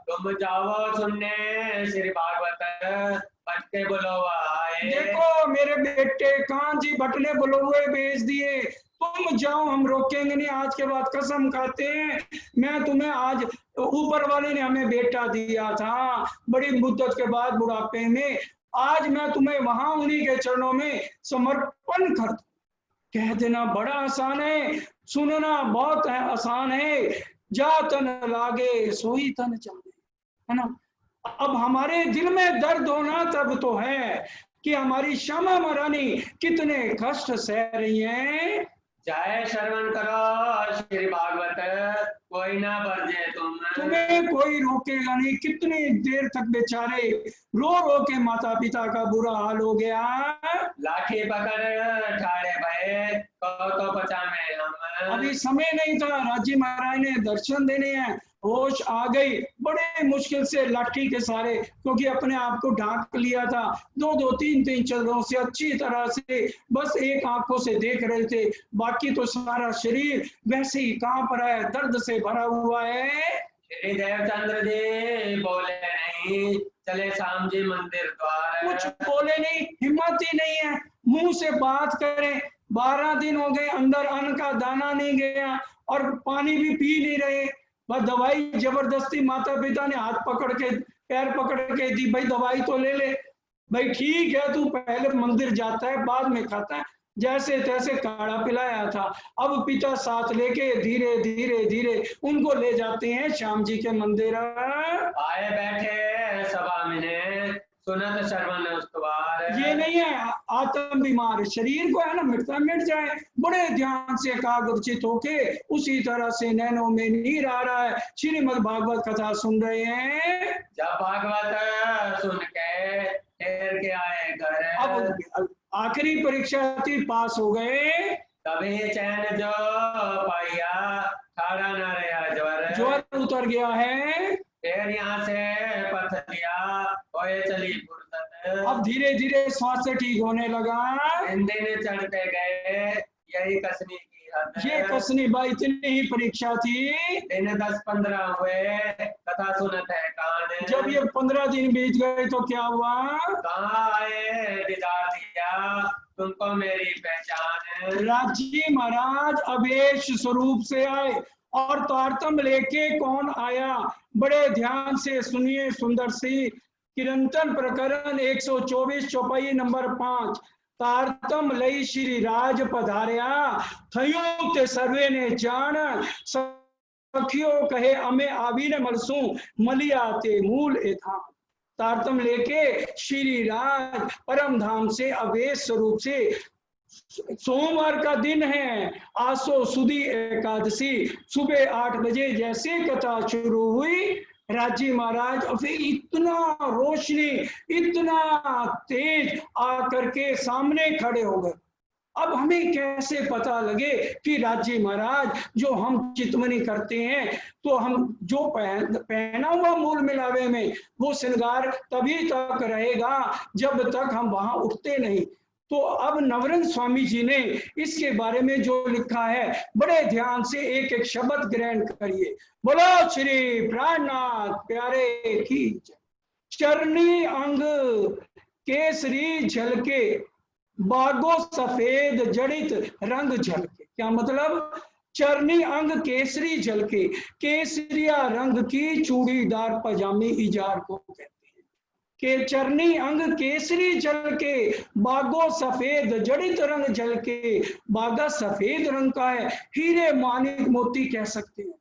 तुम जाओ सुनने श्री भागवत, पटके बुलवा आए। देखो मेरे बेटे कान जी भटने बुलौए भेज दिए, तुम जाओ, हम रोकेंगे नहीं, आज के बाद कसम खाते हैं। मैं तुम्हें आज, ऊपर वाले ने हमें बेटा दिया था बड़ी मुद्दत के बाद बुढ़ापे में, आज मैं तुम्हें वहां उन्हीं के चरणों में समर्पण कर। कह देना बड़ा आसान है, सुनना बहुत है आसान है। जा तन लागे सोई तन चाहे, है ना। अब हमारे दिल में दर्द होना तब तो है कि हमारी श्यामा महारानी कितने कष्ट सह रही हैं। जय श्रवण करो श्री भागवत, कोई ना बरजे तुम्हें कोई रोकेगा नहीं। कितनी देर तक बेचारे रो रो के माता पिता का बुरा हाल हो गया। लाठी पकड़ ठाड़े भये, तो बचा में हम। अभी समय नहीं था, राज्य महाराज ने दर्शन देने हैं, होश आ गई, बड़े मुश्किल से लाठी के सहारे, क्योंकि अपने आप को ढांक लिया था, दो दो तीन तीन चदरों से अच्छी तरह से बस एक आंखों से देख रहे थे, बाकी तो सारा शरीर वैसे ही कांप रहा है, दर्द से भरा हुआ है। श्री देवचंद्र जी बोले नहीं, चले श्याम जी मंदिर द्वार। कुछ बोले नहीं, हिम्मत ही नहीं है मुंह से बात करें। 12 दिन हो गए, अंदर अन्न का दाना नहीं गया और पानी भी पी नहीं रहे, बस दवाई जबरदस्ती माता पिता ने हाथ पकड़ के पैर पकड़ के दी, भाई दवाई तो ले ले, भाई ठीक है तू पहले मंदिर जाता है बाद में खाता है, जैसे तैसे काढ़ा पिलाया था। अब पिता साथ लेके धीरे धीरे धीरे उनको ले जाते हैं श्याम जी के मंदिर। आए बैठे सभा में सुनत श्रवण स्तुवार। ये नहीं है आत्म बीमार शरीर को है ना मिटता मिट जाए, बड़े ध्यान से एकाग्रचित होके उसी तरह से नैनों में नीर आ रहा है, श्रीमद् भागवत कथा सुन रहे हैं। जब भागवत सुन के ठहर के आए घर, अब आखिरी परीक्षा थी, पास हो गए, तभी चैन जो पाया, ठाड़ा न रहा ज्वर। ज्वर उतर गया है, फिर यहाँ से पथ लिया, होए चली फुर्सत। अब धीरे धीरे सांस से ठीक होने लगा। दिन दिन चढ़ते गए, यही कसनी की हद। ये कसनी बाई इतनी ही परीक्षा थी। दिन 10-15 हुए, कथा सुनत है कान। जब ये 15 दिन बीत गए तो क्या हुआ? कहाँ आए दीदार दिया, तुमको मेरी पहचान। राज्य महाराज अवेश स्वरूप से आए और तारतम लेके कौन आया, बड़े ध्यान से सुनिए। सुंदर सी किरंतन प्रकरण 124 चौपाई नंबर 5। तारतम लई श्री राज पधार्या, थयो ते सर्वे ने जान, सखियो कहे अमे आवी न मलसू, मलिया ते मूल एथा। तारतम लेके श्री राज परम धाम से अवेश स्वरूप से, सोमवार का दिन है, आसो सुदी एकादशी, सुबह 8 बजे जैसे कथा शुरू हुई, राज्य महाराज अभी इतना रोशनी इतना तेज आकर के सामने खड़े हो गए। अब हमें कैसे पता लगे कि राज्य महाराज जो हम चितवनी करते हैं, तो हम जो पहना हुआ मूल मिलावे में वो श्रृंगार तभी तक रहेगा जब तक हम वहां उठते नहीं। तो अब नवरंग स्वामी जी ने इसके बारे में जो लिखा है, बड़े ध्यान से एक एक शब्द ग्रहण करिए। बोलो श्री प्राणनाथ प्यारे की जय। चरनी अंग केसरी झलके, बागो सफेद जड़ित रंग झलके। क्या मतलब? चरनी अंग केसरी झलके, केसरिया रंग की चूड़ीदार पजामी इजार को कहते हैं। के चरनी अंग केसरी झलके, बागो सफेद जड़ित रंग झलके। बागा सफेद रंग का है, हीरे मानिक मोती कह सकते हैं।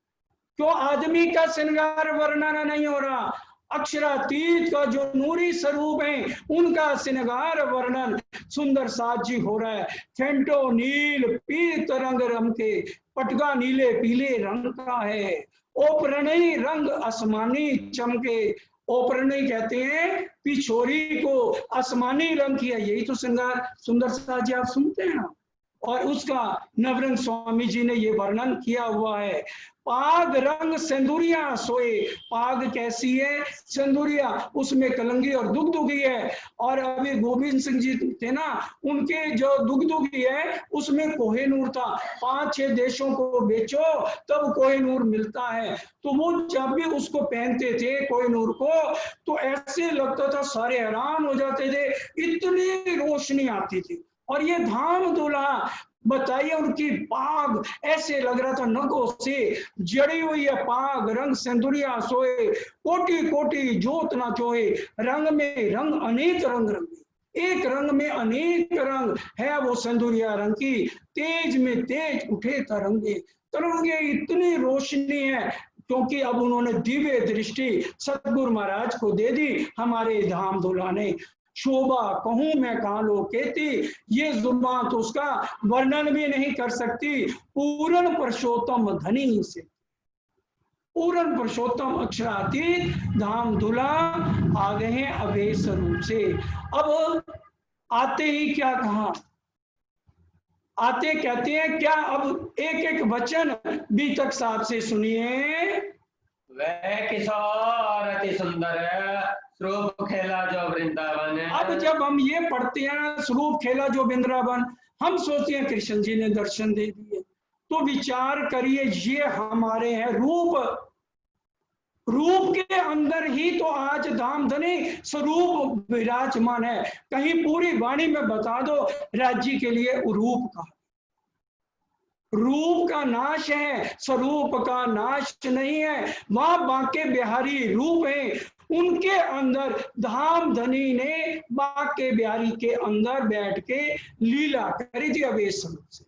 क्यों? आदमी का श्रृंगार वर्णन नहीं हो रहा, अक्षरातीत का जो नूरी स्वरूप है उनका श्रृंगार वर्णन सुंदर साज जी हो रहा है। फेंटो नील पीत रंग रमके, पटगा नीले पीले रंग का है। ओपरणई रंग आसमानी चमके, ओपरणई कहते हैं पिछोरी को, आसमानी रंग की है। यही तो श्रृंगार सुंदर साज जी आप सुनते हैं ना। और उसका नवरंग स्वामी जी ने ये वर्णन किया हुआ है। पाग रंग सिंदूरिया सोए, पाग कैसी है? सिंदूरिया, उसमें कलंगी और दुगदुगी है। और अभी गोविंद सिंह जी थे ना, उनके जो दुगदुगी है उसमें कोहिनूर था। 5-6 देशों को बेचो तब कोहिनूर मिलता है। तो वो जब भी उसको पहनते थे कोहिनूर को, तो ऐसे लगता था सारे हैरान हो जाते थे, इतनी रोशनी आती थी। और ये धाम दूल्हा बताइए, उनकी पाग ऐसे लग रहा था नगों से जड़ी हुई है। पाग रंग सिंदूरिया सोए, कोटि कोटि जोत ना चोए। रंग में रंग अनेक रंग रंगे, एक रंग में अनेक रंग है वो सिंदूरिया रंग की। तेज में तेज उठे तरंगे, तरंगे इतनी रोशनी है, क्योंकि अब उन्होंने दिव्य दृष्टि सतगुरु महाराज को दे दी हमारे धाम दूल्हा ने। शोभा कहूं मैं कालो कहती, ये जुबान तो उसका वर्णन भी नहीं कर सकती। पूर्ण पुरुषोत्तम धनी से, पूर्ण पुरुषोत्तम अक्षरातीत धाम दूल्हा आ गए हैं अभय स्वरूप से। अब आते ही क्या कहा? आते कहते हैं क्या? अब एक एक वचन बीतक साहब से सुनिए। वह किशोर अति सुंदर, स्वरूप खेला जो वृंदावन। अब जब हम ये पढ़ते हैं स्वरूप खेला जो वृंदावन, हम सोचते हैं कृष्ण जी ने दर्शन दे दिए। तो विचार करिए, ये हमारे हैं रूप, रूप के अंदर ही तो आज धाम धनी स्वरूप विराजमान है। कहीं पूरी वाणी में बता दो राज्य के लिए रूप का, रूप का नाश है, स्वरूप का नाश नहीं है। वहां बांके बिहारी रूप है, उनके अंदर धाम धनी ने बांके बिहारी के अंदर बैठ के लीला करी थी अवेश स्वरूप से।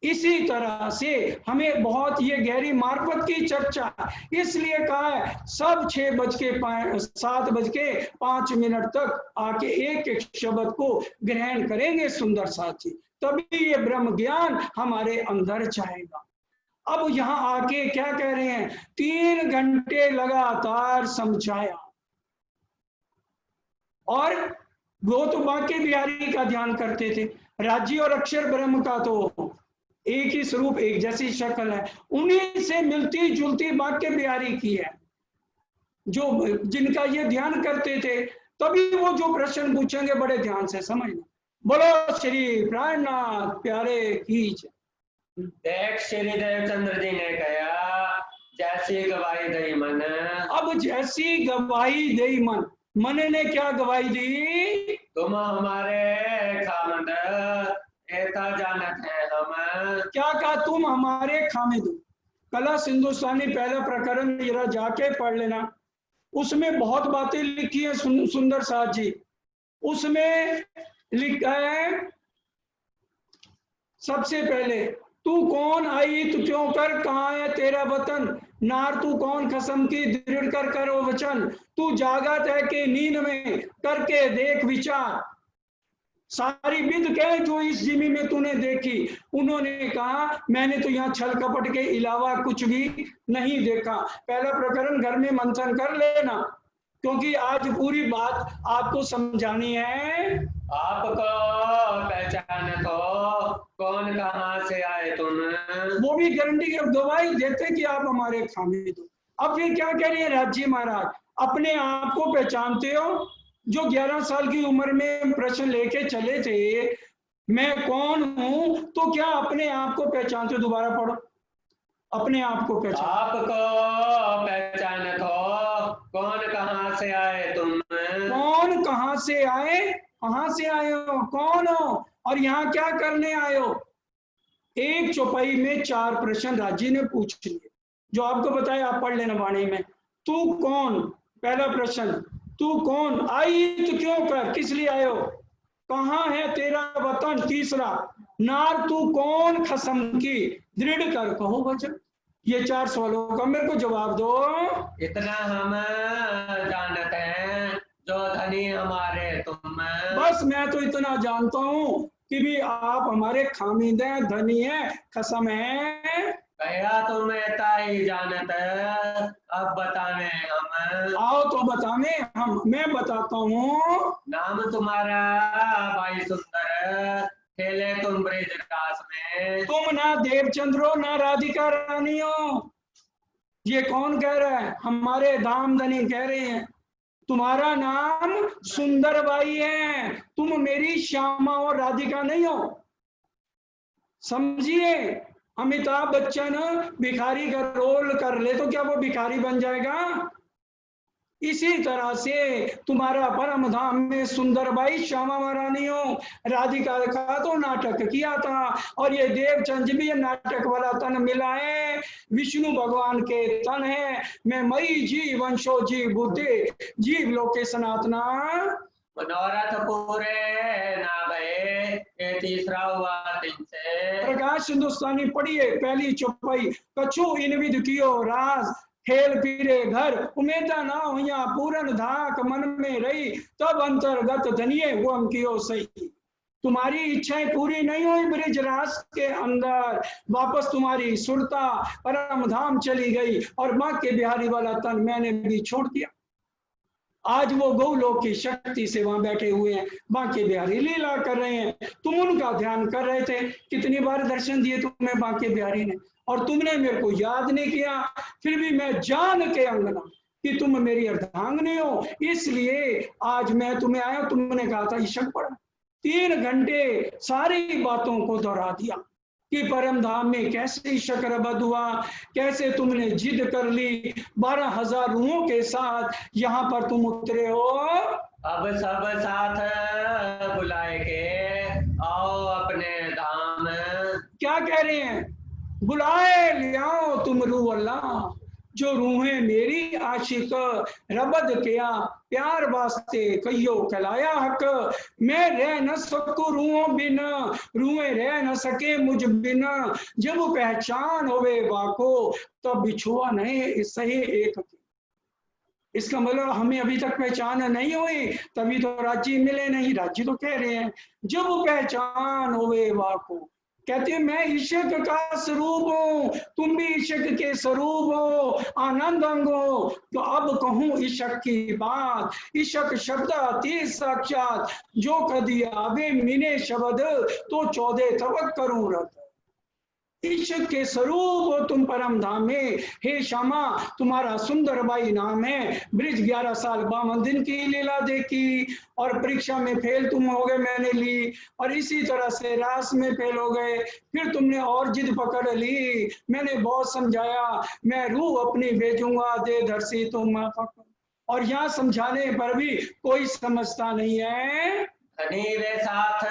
इसी तरह से हमें बहुत ये गहरी मार्फत की चर्चा, इसलिए कहा है सब 7:05 तक आके एक एक शब्द को ग्रहण करेंगे सुंदर साथी, तभी ये ब्रह्म ज्ञान हमारे अंदर जाएगा। अब यहाँ आके क्या कह रहे हैं? 3 घंटे लगातार समझाया, और वो तो बांके बिहारी का ध्यान करते थे। राज्य और अक्षर ब्रह्म का तो एक ही स्वरूप, एक जैसी शक्ल है, उन्हीं से मिलती जुलती बांके बिहारी की है, जो जिनका ये ध्यान करते थे। तभी वो जो प्रश्न पूछेंगे बड़े ध्यान से समझना। बोलो श्री प्राणनाथ प्यारे की जय। देख श्री देवचंद्र जी ने कहा, जैसी गवाही दई मन। अब जैसी गवाही दई मन, मन ने क्या गवाही दी? तुम हमारे खामद ऐसा जानत है हम। क्या कहा? तुम हमारे खामिद। कला हिंदुस्तानी पहला प्रकरण जरा जाके पढ़ लेना, उसमें बहुत बातें लिखी है सुंदर साथ जी। उसमें लिखा है सबसे पहले, तू कौन आई तू क्यों कर, कहाँ है तेरा वतन, नार तू कौन खसम की दृढ़ कर करो वचन, तू जागत है के नींद में करके देख विचार, सारी विध कह जो इस जिमी में तूने देखी। उन्होंने कहा मैंने तो यहाँ छल कपट के अलावा कुछ भी नहीं देखा। पहला प्रकरण घर में मंथन कर लेना, क्योंकि आज पूरी बात आपको समझानी है। आपको पहचान को कौन कहाँ से आए तुम, वो भी गारंटी की गवाही देते कि आप हमारे खामिद हो। अब फिर क्या कह रही है राज्य महाराज, अपने आप को पहचानते हो? जो 11 साल की उम्र में प्रश्न लेके चले थे, मैं कौन हूं, तो क्या अपने आप को पहचानते? दोबारा पढ़ो, अपने आप को पहचान। आपको पहचानत हो, कौन कहाँ से आए तुम? कौन कहाँ से आए, कहाँ से आए हो, कौन हो, और यहाँ क्या करने आए हो? एक चौपाई में 4 प्रश्न राजी ने पूछ लिए, जो आपको बताया, आप पढ़ लेना वाणी में। तू कौन, पहला प्रश्न, तू कौन, आई तो क्यों कर, किस लिए आए हो, कहाँ है तेरा वतन, तीसरा, नार तू कौन खसम की, दृढ़ कर कहो वचन। ये 4 सवालों का मेरे को जवाब दो। इतना हम जानते हैं, जो धनी हमारे तुम। बस मैं तो इतना जानता हूँ कि भी आप हमारे खामिद हैं, धनी हैं, खसम है। कहा तुम ताई जानत, अब बताने हम। आओ तो बताने हम, मैं बताता हूँ। नाम तुम्हारा भाई सुंदर, खेले तुम ब्रिज रास में। तुम ना देवचंद्र हो, ना राधिका रानी हो। ये कौन कह रहा है? हमारे धामधनी कह रहे हैं। तुम्हारा नाम सुंदरबाई है, तुम मेरी श्यामा और राधिका नहीं हो, समझिए। अमिताभ बच्चन भिखारी का रोल कर ले तो क्या वो भिखारी बन जाएगा? इसी तरह से तुम्हारा परम धाम में सुंदरबाई श्यामा महारानी हो, राधिका का तो नाटक किया था, और ये देवचंद भी नाटक वाला तन मिला है, विष्णु भगवान के तन है। मैं मई जीव वंशो जीव बुद्धे जीव लोके सनातना। मनोरथ पूरे ना भये, ये तीसरा हुआ 3 से। प्रकाश हिंदुस्तानी पढ़िए, पहली चौपाई, कछु इन विध कियो राज, खेल फिरे घर, उमेदा ना हुआ पूरन धाक मन में रही, तब अंतर्गत धनिये वो हम कियो सही। तुम्हारी इच्छाएं पूरी नहीं हुई ब्रिज रास के अंदर, वापस तुम्हारी सुरता परम धाम चली गई, और बांके बिहारी वाला तन मैंने भी छोड़ दिया। आज वो गौलोक की शक्ति से वहां बैठे हुए हैं, बांके बिहारी लीला कर रहे हैं, तुम उनका ध्यान कर रहे थे। कितनी बार दर्शन दिए तुम्हें बांके बिहारी ने, और तुमने मेरे को याद नहीं किया। फिर भी मैं जान के अंगना कि तुम मेरी अर्धांगिनी हो, इसलिए आज मैं तुम्हें आया। तुमने कहा था इशक पढ़ा, 3 घंटे सारी बातों को दोहरा दिया कि परम धाम में कैसे इशक रबद हुआ, कैसे तुमने जिद कर ली, 12,000 रूहों के साथ यहाँ पर तुम उतरे हो। अब सब साथ बुलाए के आओ अपने धाम। क्या कह रहे हैं? बुलाए ले आओ तुम रूह अल्लाह, जो रूहें मेरी आशिक रबद किया प्यार वास्ते कहियो कहलाया हक। मैं रह न सकूं रूहों बिन, रूहें रह न सके मुझ बिन, जब पहचान होवे वाको तब बिछुआ नहीं सही एक की। इसका मतलब हमें अभी तक पहचान नहीं हुई, तभी तो राज्य मिले नहीं। राज्य तो कह रहे हैं जब पहचान होवे वाको, कहते हैं मैं इशक का स्वरूप हूँ, तुम भी इशक के स्वरूप हो, आनंद अंग हो। तो अब कहूँ इशक की बात, इशक शब्द अति साक्षात, जो कदी आवे मिने शब्द, तो 14 तवक करूं रत। इशक के स्वरूप हो तुम परम धाम में, हे श्यामा तुम्हारा सुंदरबाई नाम है। ब्रिज 11 साल 52 दिन की लीला देखी, और परीक्षा में फेल तुम हो गए, मैंने ली, और इसी तरह से रास में फेल हो गए। फिर तुमने और जिद पकड़ ली, मैंने बहुत समझाया, मैं रूह अपनी भेजूंगा दे धरसी तुम, और यहाँ समझाने पर भी कोई समझता नहीं है। धनी वे साथ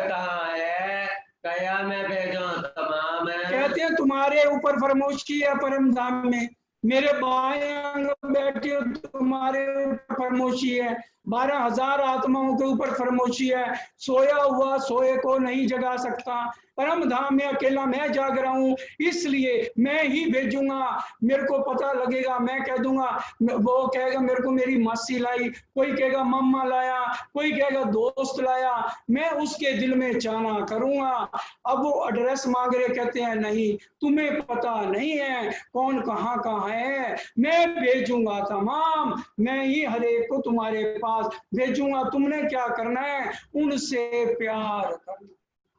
कहाँ है, कया मैं भेजो तमाम। कहते हैं तुम्हारे ऊपर फरमोशी है परम धाम में, मेरे बाएं अंग बैठे हो तुम्हारे ऊपर फरमोशी है, 12,000 आत्माओं के ऊपर फरमोशी है। सोया हुआ सोए को नहीं जगा सकता, परम धाम में अकेला मैं जाग रहा हूँ, इसलिए मैं ही भेजूंगा। मेरे को पता लगेगा, मैं कह दूंगा, वो कहेगा मेरे को मेरी मासी लाई, कोई कहेगा मम्मा लाया, कोई कहेगा दोस्त लाया, मैं उसके दिल में चाहना करूंगा। अब वो एड्रेस मांग रहे, कहते हैं नहीं तुम्हें पता नहीं है कौन कहाँ कहाँ है, मैं भेजूंगा तमाम, मैं ही हर एक को तुम्हारे पास भेजूंगा। तुमने क्या करना है, उनसे प्यार करना।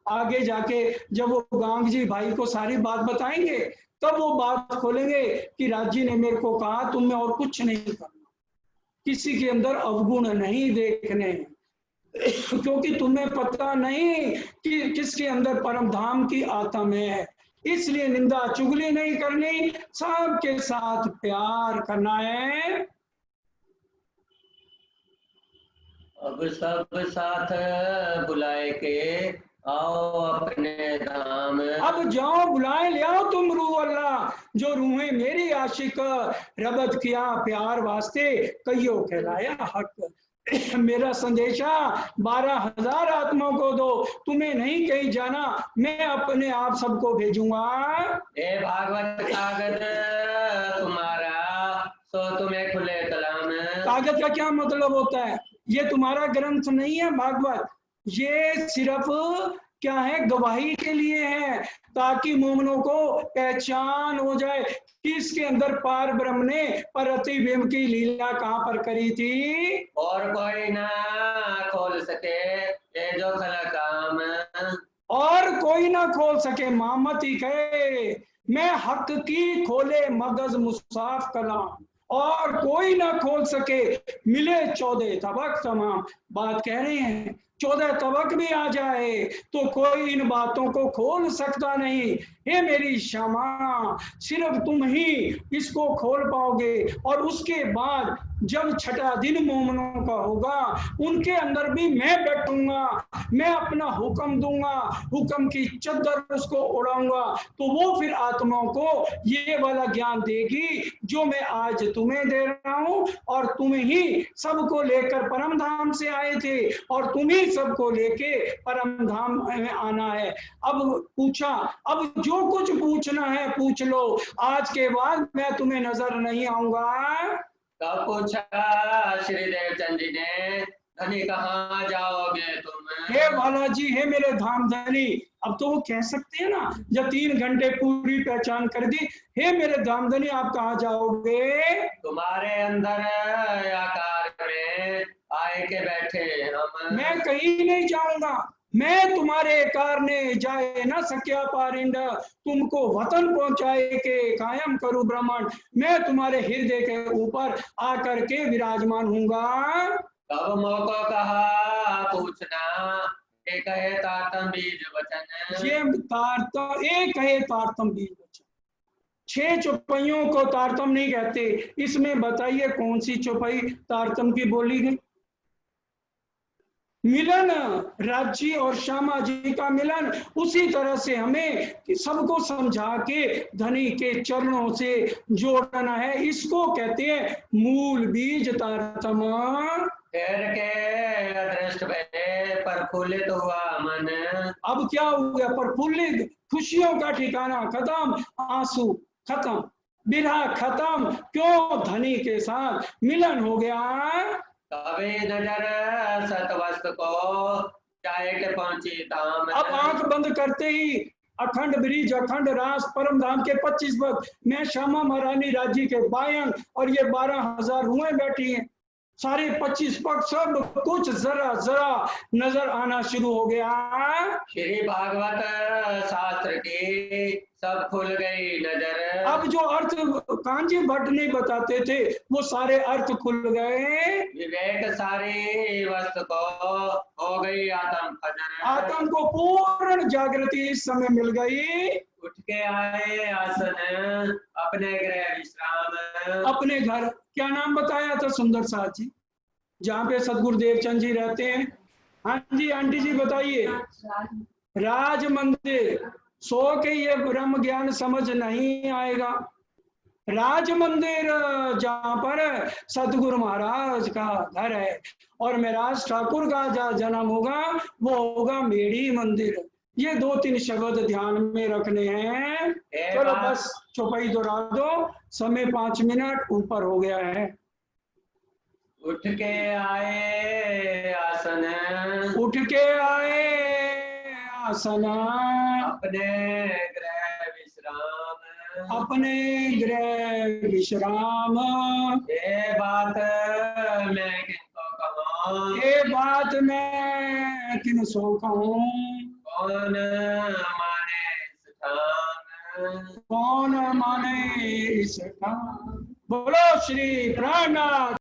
आगे जाके जब वो गांग जी भाई को सारी बात बताएंगे, तब वो बात खोलेंगे कि राजी ने मेरे को कहा तुम्हें और कुछ नहीं करना, किसी के अंदर अवगुण नहीं देखने, क्योंकि तुम्हें पता नहीं कि किसके अंदर परम धाम की आत्मा है। इसलिए निंदा चुगली नहीं करनी, सबके साथ प्यार करना है। अब सब साथ बुलाए के आओ अपने धाम। अब जाओ बुलाए ले आओ तुम रूह अल्लाह, जो रूहें मेरी आशिक रबत किया प्यार वास्ते, कईयों कहलाया हक। मेरा संदेशा 12,000 आत्माओं को दो, तुम्हें नहीं कहीं जाना, मैं अपने आप सबको भेजूंगा। हे भागवत कागज तुम्हारा, सो तुम्हें खुले कलाम। कागज का क्या मतलब होता है? ये तुम्हारा ग्रंथ नहीं है भागवत, ये सिर्फ क्या है, गवाही के लिए है, ताकि मोमनों को पहचान हो जाए कि इसके अंदर पार ब्रह्म ने प्रतिबिंब की लीला कहाँ पर करी थी। और कोई ना खोल सके ये जो खला काम। और कोई ना खोल सके, मामती कहे मैं हक की खोले मगज मुसाफ कलाम, और कोई ना खोल सके मिले 14 तबक तमाम। बात कह रहे हैं 14 तबक भी आ जाए तो कोई इन बातों को खोल सकता नहीं। हे मेरी क्षमा, सिर्फ तुम ही इसको खोल पाओगे, और उसके बाद जब छठा दिन मोमनों का होगा, उनके अंदर भी मैं बैठूंगा, मैं अपना हुक्म दूंगा, हुक्म की चद्दर उसको उड़ाऊंगा, तो वो फिर आत्माओं को ये वाला ज्ञान देगी जो मैं आज तुम्हें दे रहा हूं। और तुम ही सबको लेकर परम धाम से आए थे, और तुम ही सबको लेके परम धाम में आना है। अब पूछा, अब जो कुछ पूछना है पूछ लो, आज के बाद मैं तुम्हें नजर नहीं आऊंगा। तब पूछा श्री देवचंद जी ने, धनी कहाँ जाओगे तुम? हे बालाजी, हे मेरे धाम धनी। अब तो वो कह सकते हैं ना, जब 3 घंटे पूरी पहचान कर दी, हे मेरे धाम धनी आप कहाँ जाओगे? तुम्हारे अंदर आकार में आए के बैठे हम। मैं कहीं नहीं जाऊंगा, मैं तुम्हारे कारने जाए न सक्या पारिंड, तुमको वतन पहुंचाए के कायम करूं ब्रह्मांड, मैं तुम्हारे हृदय के ऊपर आकर के विराजमान हूंगा। तब मौका कहा पूछना, एक है तारतम बीज वचन। ये तारतम, एक है तारतम बीज वचन, 6 चौपाइयों को तारतम नहीं कहते। इसमें बताइए कौन सी चौपाई तारतम की बोली गई? मिलन, राज्य और श्यामा जी का मिलन, उसी तरह से हमें सबको समझा के धनी के चरणों से जोड़ना है। इसको कहते हैं मूल बीज तारतम। ठहर के अदृष्ट भये प्रफुल्लित हुआ मन। अब क्या हो गया? प्रफुल्लित, खुशियों का ठिकाना खत्म, आंसू खत्म, बिरहा खत्म। क्यों? धनी के साथ मिलन हो गया। कभी नजर सतवस्त को चाहे के पहुंची धाम। अब आंख बंद करते ही अखंड ब्रिज, अखंड रास, परम धाम के 25 भक्त, मैं श्यामा महारानी राज्य के बायन, और ये 12,000 रूहें बैठी हैं, सारे 25 पक्ष सब कुछ जरा जरा नजर आना शुरू हो गया। श्री भागवत शास्त्र की सब खुल गई नजर। अब जो अर्थ कांजी भट्ट नहीं बताते थे, वो सारे अर्थ खुल गए। विवेक सारी वस्तु को हो गई आत्म फजर। आत्म को पूर्ण जागृति इस समय मिल गई। उठ के आए आसन अपने गृह विश्राम। अपने घर, क्या नाम बताया था? सुंदर साथ जी, जहाँ पे सदगुरु देवचंद जी रहते हैं। हाँ जी आंटी जी बताइए। राज मंदिर। सो के ये ब्रह्म ज्ञान समझ नहीं आएगा। राज मंदिर जहाँ पर सतगुरु महाराज का घर है, और महराज ठाकुर का जहाँ जन्म होगा वो होगा मेढ़ी मंदिर। ये 2-3 शब्द ध्यान में रखने हैं। चलो बस चौपाई दोहरा दो, समय 5 मिनट ऊपर हो गया है। उठ के आए आसन। उठ के आए आसन, अपने गृह विश्राम। अपने गृह विश्राम। ये बात मैं किनको कहूँ? ये बात मैं किन सो कहूँ? कौन माने इस ठाम? कौन माने इस ठाम? बोलो श्री प्राणनाथ।